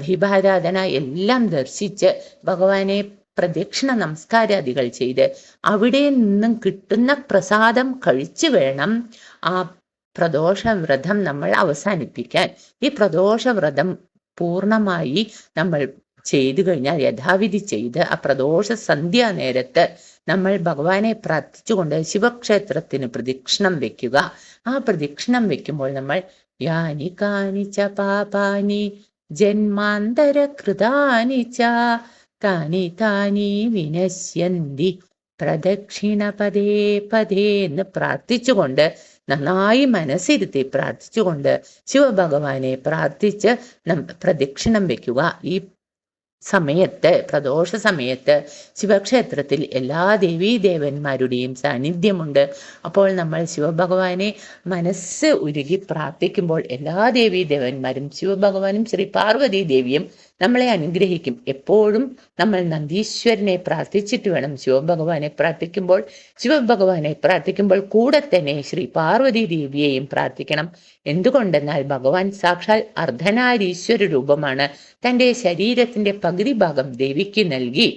ദീപാരാധന എല്ലാം ദർശിച്ച് ഭഗവാനെ പ്രദക്ഷിണ നമസ്കാരാദികൾ ചെയ്ത് അവിടെ നിന്നും കിട്ടുന്ന പ്രസാദം കഴിച്ചു വേണം ആ പ്രദോഷവ്രതം നമ്മൾ അവസാനിപ്പിക്കാൻ. ഈ പ്രദോഷവ്രതം പൂർണ്ണമായി നമ്മൾ ചെയ്തു കഴിഞ്ഞാൽ, യഥാവിധി ചെയ്ത് ആ പ്രദോഷ സന്ധ്യാ നേരത്ത് നമ്മൾ ഭഗവാനെ പ്രാർത്ഥിച്ചുകൊണ്ട് ശിവക്ഷേത്രത്തിന് പ്രദക്ഷിണം വെക്കുക. ആ പ്രദക്ഷിണം വെക്കുമ്പോൾ നമ്മൾ യാനി കാനിച്ച പാപാനി ജന്മാന്തര കൃതാനിച്ച താനി താനി വിനശ്യന്തി പ്രദക്ഷിണ പദേ പദേ എന്ന് പ്രാർത്ഥിച്ചുകൊണ്ട്, നന്നായി മനസ്സിരുത്തി പ്രാർത്ഥിച്ചുകൊണ്ട് ശിവഭഗവാനെ പ്രാർത്ഥിച്ച് പ്രദക്ഷിണം വെക്കുക. ഈ സമയത്ത്, പ്രദോഷ സമയത്ത് ശിവക്ഷേത്രത്തിൽ എല്ലാ ദേവീദേവന്മാരുടെയും സാന്നിധ്യമുണ്ട്. അപ്പോൾ നമ്മൾ ശിവഭഗവാനെ മനസ്സ് ഉരുകി പ്രാർത്ഥിക്കുമ്പോൾ എല്ലാ ദേവീദേവന്മാരും ശിവഭഗവാനും ശ്രീ പാർവതി ദേവിയും നമ്മളെ അനുഗ്രഹിക്കും. എപ്പോഴും നമ്മൾ നന്ദീശ്വരനെ പ്രാർത്ഥിച്ചിട്ട് വേണം ശിവഭഗവാനെ പ്രാർത്ഥിക്കുമ്പോൾ. ശിവഭഗവാനെ പ്രാർത്ഥിക്കുമ്പോൾ കൂടെ തന്നെ ശ്രീ പാർവതി ദേവിയെയും പ്രാർത്ഥിക്കണം. എന്തുകൊണ്ടെന്നാൽ ഭഗവാൻ സാക്ഷാൽ അർദ്ധനാരീശ്വര രൂപമാണ്. തൻ്റെ ശരീരത്തിന്റെ പകുതി ഭാഗം ദേവിക്ക് നൽകി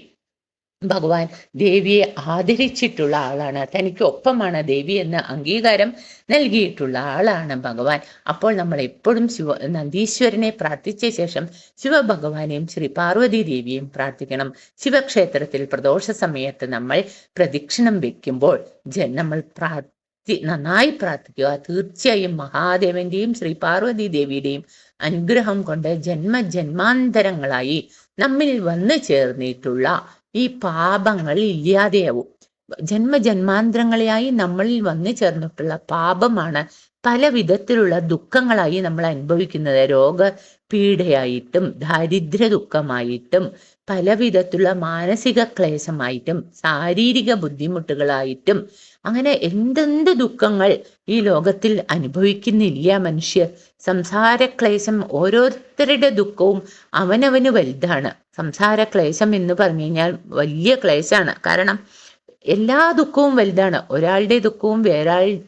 ഭഗവാൻ ദേവിയെ ആദരിച്ചിട്ടുള്ള ആളാണ്. തനിക്ക് ഒപ്പമാണ് ദേവി എന്ന അംഗീകാരം നൽകിയിട്ടുള്ള ആളാണ് ഭഗവാൻ. അപ്പോൾ നമ്മൾ എപ്പോഴും നന്ദീശ്വരനെ പ്രാർത്ഥിച്ച ശേഷം ശിവഭഗവാനെയും ശ്രീ പാർവതി ദേവിയെയും പ്രാർത്ഥിക്കണം. ശിവക്ഷേത്രത്തിൽ പ്രദോഷ സമയത്ത് നമ്മൾ പ്രദക്ഷിണം വെക്കുമ്പോൾ നമ്മൾ നന്നായി പ്രാർത്ഥിക്കുക. തീർച്ചയായും മഹാദേവന്റെയും ശ്രീ പാർവതി ദേവിയുടെയും അനുഗ്രഹം കൊണ്ട് ജന്മജന്മാന്തരങ്ങളായി നമ്മിൽ വന്നു ചേർന്നിട്ടുള്ള ഈ പാപങ്ങൾ ഇല്ലാതെയാവും. ജന്മജന്മാന്തരങ്ങളായി നമ്മളിൽ വന്നു ചേർന്നിട്ടുള്ള പാപമാണ് പല വിധത്തിലുള്ള ദുഃഖങ്ങളായി നമ്മൾ അനുഭവിക്കുന്നത്. രോഗപീഡയായിട്ടും ദാരിദ്ര്യ ദുഃഖമായിട്ടും പല വിധത്തിലുള്ള മാനസിക ക്ലേശമായിട്ടും ശാരീരിക ബുദ്ധിമുട്ടുകളായിട്ടും അങ്ങനെ എന്തെന്ത് ദുഃഖങ്ങൾ ഈ ലോകത്തിൽ അനുഭവിക്കുന്നില്ല മനുഷ്യർ. സംസാര ക്ലേശം, ഓരോരുത്തരുടെ ദുഃഖവും അവനവന് വലുതാണ്. സംസാര ക്ലേശം എന്ന് പറഞ്ഞു കഴിഞ്ഞാൽ വലിയ ക്ലേശാണ്. കാരണം എല്ലാ ദുഃഖവും വലുതാണ്. ഒരാളുടെ ദുഃഖവും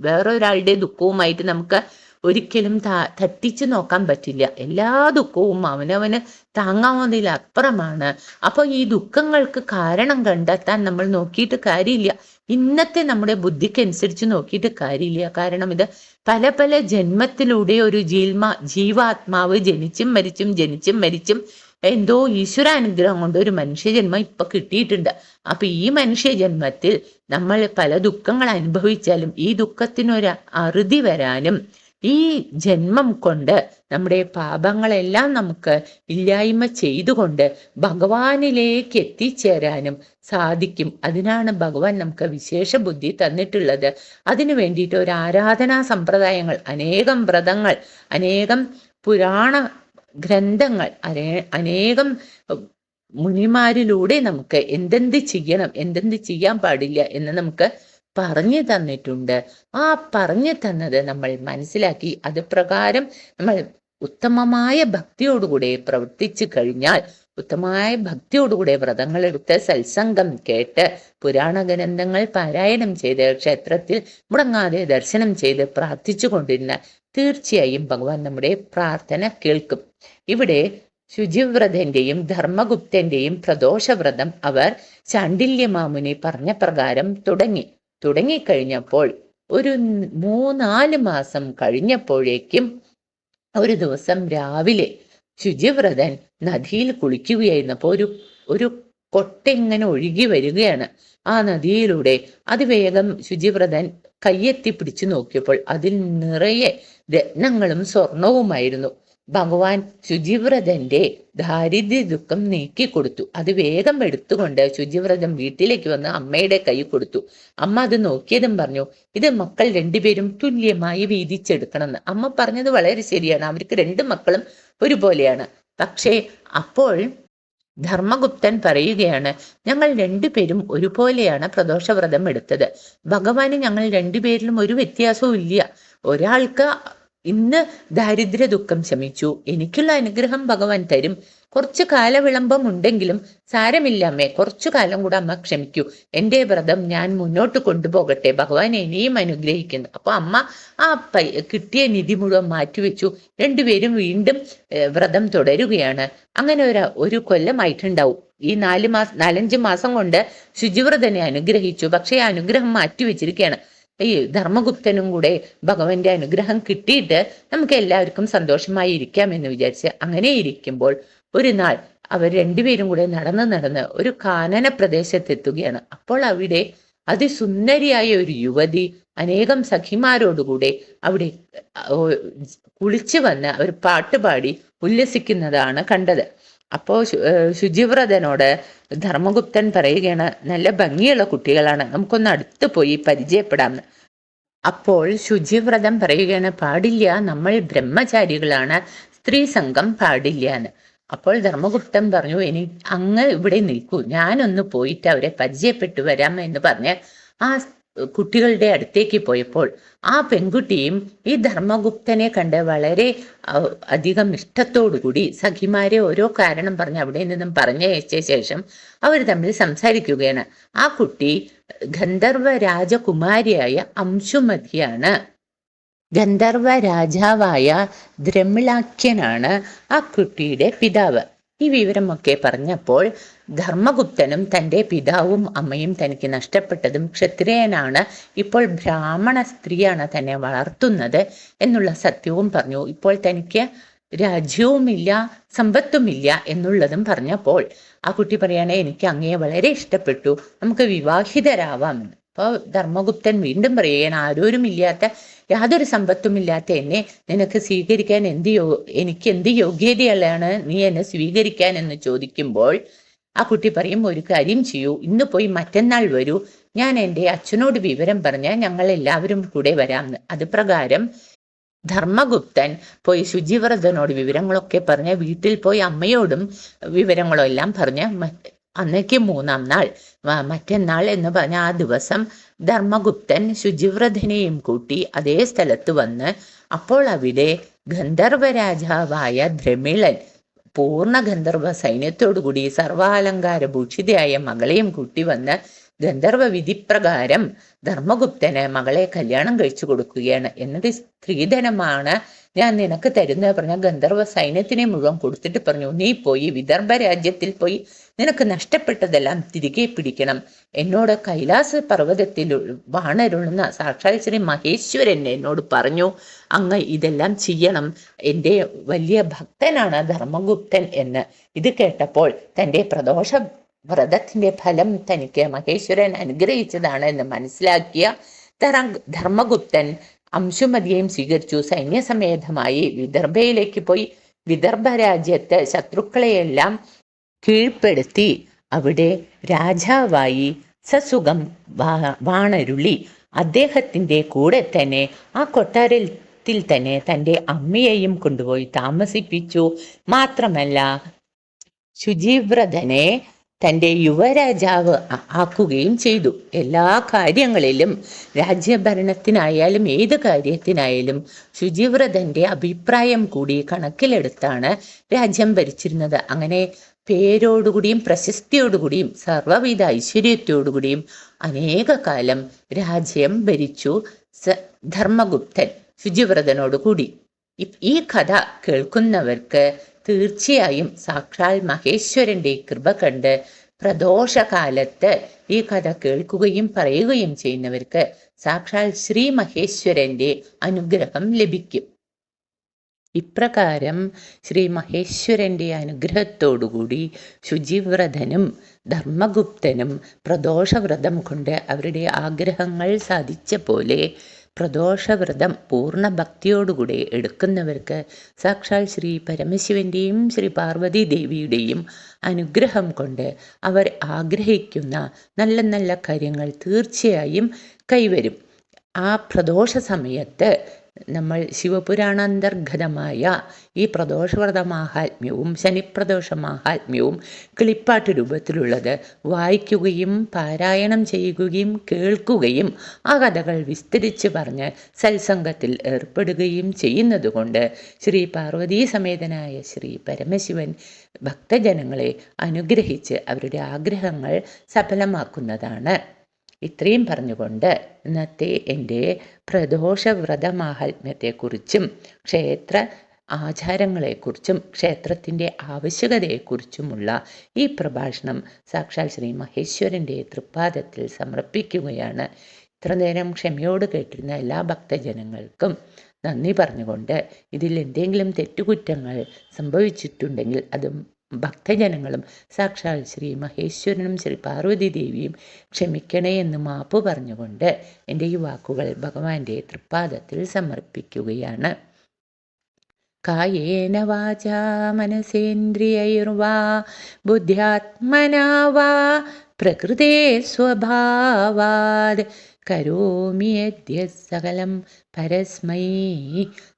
വേറൊരാളുടെ ദുഃഖവുമായിട്ട് നമുക്ക് ഒരിക്കലും തട്ടിച്ചു നോക്കാൻ പറ്റില്ല. എല്ലാ ദുഃഖവും അവനവന് താങ്ങാവുന്നതിലപ്പുറമാണ്. അപ്പോൾ ഈ ദുഃഖങ്ങൾക്ക് കാരണം കണ്ടെത്താൻ നമ്മൾ നോക്കിയിട്ട് കാര്യമില്ല. ഇന്നത്തെ നമ്മുടെ ബുദ്ധിക്കനുസരിച്ച് നോക്കിയിട്ട് കാര്യമില്ല. കാരണം ഇത് പല പല ജന്മത്തിലൂടെ ഒരു ജീവാത്മാവ് ജനിച്ചും മരിച്ചും എന്തോ ഈശ്വരാനുഗ്രഹം കൊണ്ട് ഒരു മനുഷ്യജന്മം ഇപ്പൊ കിട്ടിയിട്ടുണ്ട്. അപ്പൊ ഈ മനുഷ്യജന്മത്തിൽ നമ്മൾ പല ദുഃഖങ്ങൾ അനുഭവിച്ചാലും ഈ ദുഃഖത്തിനൊരു അറുതി വരാനും ഈ ജന്മം കൊണ്ട് നമ്മുടെ പാപങ്ങളെല്ലാം നമുക്ക് ഇല്ലായ്മ ചെയ്തുകൊണ്ട് ഭഗവാനിലേക്ക് എത്തിച്ചേരാനും സാധിക്കും. അതിനാണ് ഭഗവാൻ നമുക്ക് വിശേഷ ബുദ്ധി തന്നിട്ടുള്ളത്. അതിനു വേണ്ടിയിട്ട് ഒരു ആരാധനാ സമ്പ്രദായങ്ങൾ, അനേകം വ്രതങ്ങൾ, അനേകം പുരാണ ഗ്രന്ഥങ്ങൾ, അനേകം മുനിമാരിലൂടെ നമുക്ക് എന്തെന്ത് ചെയ്യണം, എന്തെന്ത് ചെയ്യാൻ പാടില്ല എന്ന് നമുക്ക് പറഞ്ഞു തന്നിട്ടുണ്ട്. ആ പറഞ്ഞു തന്നത് നമ്മൾ മനസ്സിലാക്കി അത് പ്രകാരം നമ്മൾ ഉത്തമമായ ഭക്തിയോടുകൂടെ പ്രവർത്തിച്ചു കഴിഞ്ഞാൽ, ഉത്തമമായ ഭക്തിയോടുകൂടെ വ്രതങ്ങളെടുത്ത് സത്സംഗം കേട്ട് പുരാണ ഗ്രന്ഥങ്ങൾ പാരായണം ചെയ്ത് ക്ഷേത്രത്തിൽ മുടങ്ങാതെ ദർശനം ചെയ്ത് പ്രാർത്ഥിച്ചു കൊണ്ടിരുന്ന തീർച്ചയായും ഭഗവാൻ നമ്മുടെ പ്രാർത്ഥന കേൾക്കും. ഇവിടെ ശുചിവ്രതന്റെയും ധർമ്മഗുപ്തന്റെയും പ്രദോഷവ്രതം അവർ ശാണ്ഡില്യമാമുനി പറഞ്ഞ പ്രകാരം തുടങ്ങിക്കഴിഞ്ഞപ്പോൾ ഒരു 3-4 മാസം കഴിഞ്ഞപ്പോഴേക്കും ഒരു ദിവസം രാവിലെ ശുചിവ്രതൻ നദിയിൽ കുളിക്കുകയായിരുന്നപ്പോൾ ഒരു കൊട്ട ഇങ്ങനെ ഒഴുകി വരികയാണ്. ആ നദിയിലൂടെ അതിവേഗം ശുചിവ്രതൻ കയ്യെത്തി പിടിച്ചു നോക്കിയപ്പോൾ അതിൽ നിറയെ രത്നങ്ങളും സ്വർണവുമായിരുന്നു. ഭഗവാൻ ശുചിവ്രതന്റെ ദാരിദ്ര്യ ദുഃഖം നീക്കിക്കൊടുത്തു. അത് വേഗം എടുത്തുകൊണ്ട് ശുചിവ്രതൻ വീട്ടിലേക്ക് വന്ന് അമ്മയുടെ കൈ കൊടുത്തു. അമ്മ അത് നോക്കിയതും പറഞ്ഞു, ഇത് മക്കൾ രണ്ടുപേരും തുല്യമായി വീതിച്ചെടുക്കണമെന്ന്. അമ്മ പറഞ്ഞത് വളരെ ശരിയാണ്. അവർക്ക് 2 മക്കളും ഒരുപോലെയാണ്. പക്ഷേ അപ്പോൾ ധർമ്മഗുപ്തൻ പറയുകയാണ്, ഞങ്ങൾ 2 പേരും ഒരുപോലെയാണ് പ്രദോഷവ്രതം എടുത്തത്. ഭഗവാന് ഞങ്ങൾ 2 പേരിലും ഒരു വ്യത്യാസവും ഇല്ല. ഒരാൾക്ക് ഇന്ന് ദാരിദ്ര്യ ദുഃഖം ശമിച്ചു, എനിക്കുള്ള അനുഗ്രഹം ഭഗവാൻ തരും. കുറച്ചു കാലവിളംബം ഉണ്ടെങ്കിലും സാരമില്ല അമ്മേ, കുറച്ചു കാലം കൂടെ അമ്മ ക്ഷമിക്കൂ. എൻ്റെ വ്രതം ഞാൻ മുന്നോട്ട് കൊണ്ടുപോകട്ടെ, ഭഗവാൻ ഇനിയും അനുഗ്രഹിക്കുന്നു. അപ്പൊ അമ്മ ആ കിട്ടിയ നിധി മുഴുവൻ മാറ്റിവെച്ചു. 2 പേരും വീണ്ടും വ്രതം തുടരുകയാണ്. അങ്ങനെ ഒരു കൊല്ലമായിട്ടുണ്ടാവും. ഈ 4-5 മാസം കൊണ്ട് ശുചിവ്രതനെ അനുഗ്രഹിച്ചു. പക്ഷേ ആ അനുഗ്രഹം മാറ്റിവെച്ചിരിക്കുകയാണ്. ഈ ധർമ്മഗുപ്തനും കൂടെ ഭഗവാന്റെ അനുഗ്രഹം കിട്ടിയിട്ട് നമുക്ക് എല്ലാവർക്കും സന്തോഷമായി ഇരിക്കാം എന്ന് വിചാരിച്ച് അങ്ങനെ ഇരിക്കുമ്പോൾ ഒരു നാൾ അവർ 2 പേരും കൂടെ നടന്ന് ഒരു കാനന പ്രദേശത്തെത്തുകയാണ്. അപ്പോൾ അവിടെ അതിസുന്ദരിയായ ഒരു യുവതി അനേകം സഖിമാരോടുകൂടെ അവിടെ കുളിച്ചു വന്ന് അവർ പാട്ടുപാടി ഉല്ലസിക്കുന്നതാണ് കണ്ടത്. അപ്പോൾ ശുചിവ്രതനോട് ധർമ്മഗുപ്തൻ പറയുകയാണ്, നല്ല ഭംഗിയുള്ള കുട്ടികളാണ്, നമുക്കൊന്ന് അടുത്ത് പോയി പരിചയപ്പെടാമെന്ന്. അപ്പോൾ ശുചിവ്രതം പറയുകയാണ്, പാടില്ല, നമ്മൾ ബ്രഹ്മചാരികളാണ്, സ്ത്രീ സംഘം പാടില്ല എന്ന്. അപ്പോൾ ധർമ്മഗുപ്തൻ പറഞ്ഞു, അങ്ങ് ഇവിടെ നിൽക്കൂ, ഞാനൊന്ന് പോയിട്ട് അവരെ പരിചയപ്പെട്ടു വരാം എന്ന് പറഞ്ഞ് ആ കുട്ടികളുടെ അടുത്തേക്ക് പോയപ്പോൾ ആ പെൺകുട്ടിയും ഈ ധർമ്മഗുപ്തനെ കണ്ട് വളരെ അധികം ഇഷ്ടത്തോടുകൂടി സഖിമാരെ ഓരോ കാരണം പറഞ്ഞ് അവിടെ നിന്നും പറഞ്ഞയച്ച ശേഷം അവർ തമ്മിൽ സംസാരിക്കുകയാണ്. ആ കുട്ടി ഗന്ധർവ രാജകുമാരിയായ അംശുമതിയാണ്. ഗന്ധർവ രാജാവായ ദ്രമിളാഖ്യനാണ് ആ കുട്ടിയുടെ പിതാവ്. ഈ വിവരമൊക്കെ പറഞ്ഞപ്പോൾ ധർമ്മഗുപ്തനും തൻ്റെ പിതാവും അമ്മയും തനിക്ക് നഷ്ടപ്പെട്ടതും ക്ഷത്രിയനാണ്, ഇപ്പോൾ ബ്രാഹ്മണ സ്ത്രീയാണ് തന്നെ വളർത്തുന്നത് എന്നുള്ള സത്യവും പറഞ്ഞു. ഇപ്പോൾ തനിക്ക് രാജ്യവുമില്ല സമ്പത്തുമില്ല എന്നുള്ളതും പറഞ്ഞപ്പോൾ ആ കുട്ടി പറയാണ്, എനിക്ക് അങ്ങയെ വളരെ ഇഷ്ടപ്പെട്ടു, നമുക്ക് വിവാഹിതരാവാമെന്ന്. അപ്പോൾ ധർമ്മഗുപ്തൻ വീണ്ടും പറയുകയാണ്, ആരോരുമില്ലാത്ത യാതൊരു സമ്പത്തുമില്ലാത്ത എന്നെ നിനക്ക് സ്വീകരിക്കാൻ എനിക്ക് എന്ത് യോഗ്യതയാണ് നീ എന്നെ സ്വീകരിക്കാൻ എന്ന് ചോദിക്കുമ്പോൾ ആ കുട്ടി പറയും, ഒരു കാര്യം ചെയ്യൂ, ഇന്ന് പോയി മറ്റന്നാൾ വരൂ, ഞാൻ എൻ്റെ അച്ഛനോട് വിവരം പറഞ്ഞ് ഞങ്ങൾ എല്ലാവരും കൂടെ വരാമെന്ന്. അത് പ്രകാരം ധർമ്മഗുപ്തൻ പോയി ശുചിവ്രതനോട് വിവരങ്ങളൊക്കെ പറഞ്ഞ് വീട്ടിൽ പോയി അമ്മയോടും വിവരങ്ങളെല്ലാം പറഞ്ഞ് അന്നേക്ക് മൂന്നാം നാൾ മറ്റന്നാൾ എന്ന് പറഞ്ഞ ആ ദിവസം ധർമ്മഗുപ്തൻ ശുചിവ്രതനെയും കൂട്ടി അതേ സ്ഥലത്ത് വന്ന് അപ്പോൾ അവിടെ ഗന്ധർവ രാജാവായ ദ്രമിളൻ പൂർണ്ണ ഗന്ധർവ സൈന്യത്തോടുകൂടി സർവാലങ്കാര ഭൂഷിതയായ മകളെയും കൂട്ടി വന്ന് ഗന്ധർവ വിധിപ്രകാരം ധർമ്മഗുപ്തന് മകളെ കല്യാണം കഴിച്ചു കൊടുക്കുകയാണ്. എന്നിട്ട് സ്ത്രീധനമാണ് ഞാൻ നിനക്ക് തരുന്നത് പറഞ്ഞ ഗന്ധർവ സൈന്യത്തിനെ മുഴുവൻ കൊടുത്തിട്ട് പറഞ്ഞു, നീ പോയി വിദർഭ രാജ്യത്തിൽ പോയി നിനക്ക് നഷ്ടപ്പെട്ടതെല്ലാം തിരികെ പിടിക്കണം. എന്നോട് കൈലാസ പർവ്വതത്തിൽ വാണരുളുന്ന സാക്ഷാൽ ശ്രീ മഹേശ്വരൻ എന്നോട് പറഞ്ഞു അങ്ങ് ഇതെല്ലാം ചെയ്യണം, എൻ്റെ വലിയ ഭക്തനാണ് ധർമ്മഗുപ്തൻ എന്ന്. ഇത് കേട്ടപ്പോൾ തൻ്റെ പ്രദോഷ വ്രതത്തിന്റെ ഫലം തനിക്ക് മഹേശ്വരൻ അനുഗ്രഹിച്ചതാണ് എന്ന് മനസ്സിലാക്കിയ ധർമ്മഗുപ്തൻ അംശുമതിയെയും സ്വീകരിച്ചു. സൈന്യസമേതമായി വിദർഭയിലേക്ക് പോയി വിദർഭ രാജ്യത്ത് ശത്രുക്കളെയെല്ലാം കീഴ്പ്പെടുത്തി അവിടെ രാജാവായി സസുഖം വാണരുളി. അദ്ദേഹത്തിൻ്റെ കൂടെ തന്നെ ആ കൊട്ടാരത്തിൽ തന്നെ തൻ്റെ അമ്മയെയും കൊണ്ടുപോയി താമസിപ്പിച്ചു. മാത്രമല്ല ശുചിവ്രതനെ തൻ്റെ യുവരാജാവ് ആക്കുകയും ചെയ്തു. എല്ലാ കാര്യങ്ങളിലും രാജ്യഭരണത്തിനായാലും ഏത് കാര്യത്തിനായാലും ശുചിവ്രതൻ്റെ അഭിപ്രായം കൂടി കണക്കിലെടുത്താണ് രാജ്യം ഭരിച്ചിരുന്നത്. അങ്ങനെ പേരോടുകൂടിയും പ്രശസ്തിയോടുകൂടിയും സർവ്വവിധ ഐശ്വര്യത്തോടുകൂടിയും അനേക കാലം രാജ്യം ഭരിച്ചു ധർമ്മഗുപ്തൻ ശുചിവ്രതനോടുകൂടി. ഈ കഥ കേൾക്കുന്നവർക്ക് തീർച്ചയായും സാക്ഷാൽ മഹേശ്വരന്റെ കൃപ കണ്ട് പ്രദോഷകാലത്ത് ഈ കഥ കേൾക്കുകയും പറയുകയും ചെയ്യുന്നവർക്ക് സാക്ഷാൽ ശ്രീ മഹേശ്വരന്റെ അനുഗ്രഹം ലഭിക്കും. ഇപ്രകാരം ശ്രീ മഹേശ്വരന്റെ അനുഗ്രഹത്തോടുകൂടി ശുചിവ്രതനും ധർമ്മഗുപ്തനും പ്രദോഷവ്രതം കൊണ്ട് അവരുടെ ആഗ്രഹങ്ങൾ സാധിച്ച പോലെ പ്രദോഷവ്രതം പൂർണ്ണ ഭക്തിയോടുകൂടി എടുക്കുന്നവർക്ക് സാക്ഷാൽ ശ്രീ പരമശിവന്റെയും ശ്രീ പാർവതി ദേവിയുടെയും അനുഗ്രഹം കൊണ്ട് അവർ ആഗ്രഹിക്കുന്ന നല്ല നല്ല കാര്യങ്ങൾ തീർച്ചയായും കൈവരും. ആ പ്രദോഷ സമയത്ത് നമ്മൾ ശിവപുരാണാന്തർഗതമായ ഈ പ്രദോഷവ്രത മാഹാത്മ്യവും ശനിപ്രദോഷ മാഹാത്മ്യവും കിളിപ്പാട്ട് രൂപത്തിലുള്ളത് വായിക്കുകയും പാരായണം ചെയ്യുകയും കേൾക്കുകയും ആ കഥകൾ വിസ്തരിച്ച് പറഞ്ഞ് സത്സംഗത്തിൽ ഏർപ്പെടുകയും ചെയ്യുന്നതുകൊണ്ട് ശ്രീ പാർവതീ സമേതനായ ശ്രീ പരമശിവൻ ഭക്തജനങ്ങളെ അനുഗ്രഹിച്ച് അവരുടെ ആഗ്രഹങ്ങൾ സഫലമാക്കുന്നതാണ്. ഇത്രയും പറഞ്ഞുകൊണ്ട് ഇന്നത്തെ എൻ്റെ പ്രദോഷവ്രത മാഹാത്മ്യത്തെക്കുറിച്ചും ക്ഷേത്ര ആചാരങ്ങളെക്കുറിച്ചും ക്ഷേത്രത്തിൻ്റെ ആവശ്യകതയെക്കുറിച്ചുമുള്ള ഈ പ്രഭാഷണം സാക്ഷാൽ ശ്രീ മഹേശ്വരൻ്റെ തൃപ്പാദത്തിൽ സമർപ്പിക്കുകയാണ്. ഇത്ര നേരം ക്ഷമയോട് കേട്ടിരുന്ന എല്ലാ ഭക്തജനങ്ങൾക്കും നന്ദി പറഞ്ഞുകൊണ്ട് ഇതിൽ എന്തെങ്കിലും തെറ്റുകുറ്റങ്ങൾ സംഭവിച്ചിട്ടുണ്ടെങ്കിൽ അതും ഭക്തജനങ്ങളും സാക്ഷാൽ ശ്രീ മഹേശ്വരനും ശ്രീ പാർവതി ദേവിയും ക്ഷമിക്കണേ എന്ന് മാപ്പ് പറഞ്ഞുകൊണ്ട് എൻ്റെ ഈ വാക്കുകൾ ഭഗവാന്റെ തൃപ്പാദത്തിൽ സമർപ്പിക്കുകയാണ്. കായേന വാചാ മനസേന്ദ്രിയൈർവാ ബുദ്ധ്യാത്മനാ വാ പ്രകൃതേ സ്വഭാവാത് കരോമി യദ്യ സകലം പരസ്മൈ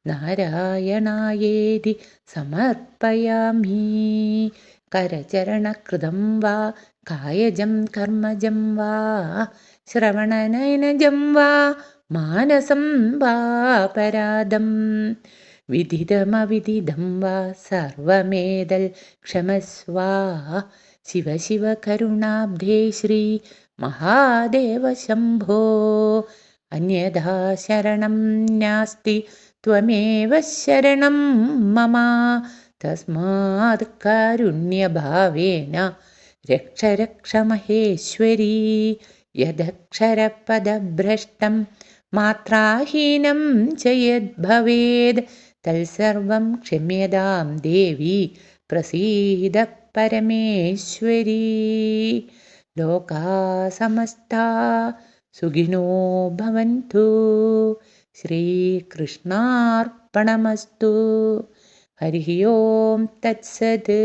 നാരായണായേതി സമർപ്പയാമി. കരചരണകൃതം വാ കായജം കർമ്മജം വാ ശ്രവണനയനജം വാ മാനസം വാ പരാദം വിദിതമവിദിതം വാ സർവമേതൽ ക്ഷമസ്വാ. ശിവ ശിവ കരുണാബ്ധേ ശ്രീ മഹാദേവ ശംഭോ അന്യഥാ ശരണം നാസ്തി ത്വമേവ ശരണം മമ. തസ്മാത് കാരുണ്യഭാവേന രക്ഷ രക്ഷ മഹേശ്വരീ. യദക്ഷരപദഭ്രഷ്ടം മാത്രാഹീനം ച യദ്ഭവേത് തത്സർവം ക്ഷമ്യതാം ദേവി പ്രസീദ പരമേശ്വരീ. ലോകാ സമസ്താ സുഖിനോ ഭവന്തു. ശ്രീകൃഷ്ണാർപ്പണമസ്തു. ഹരി ഓം തത്സത്.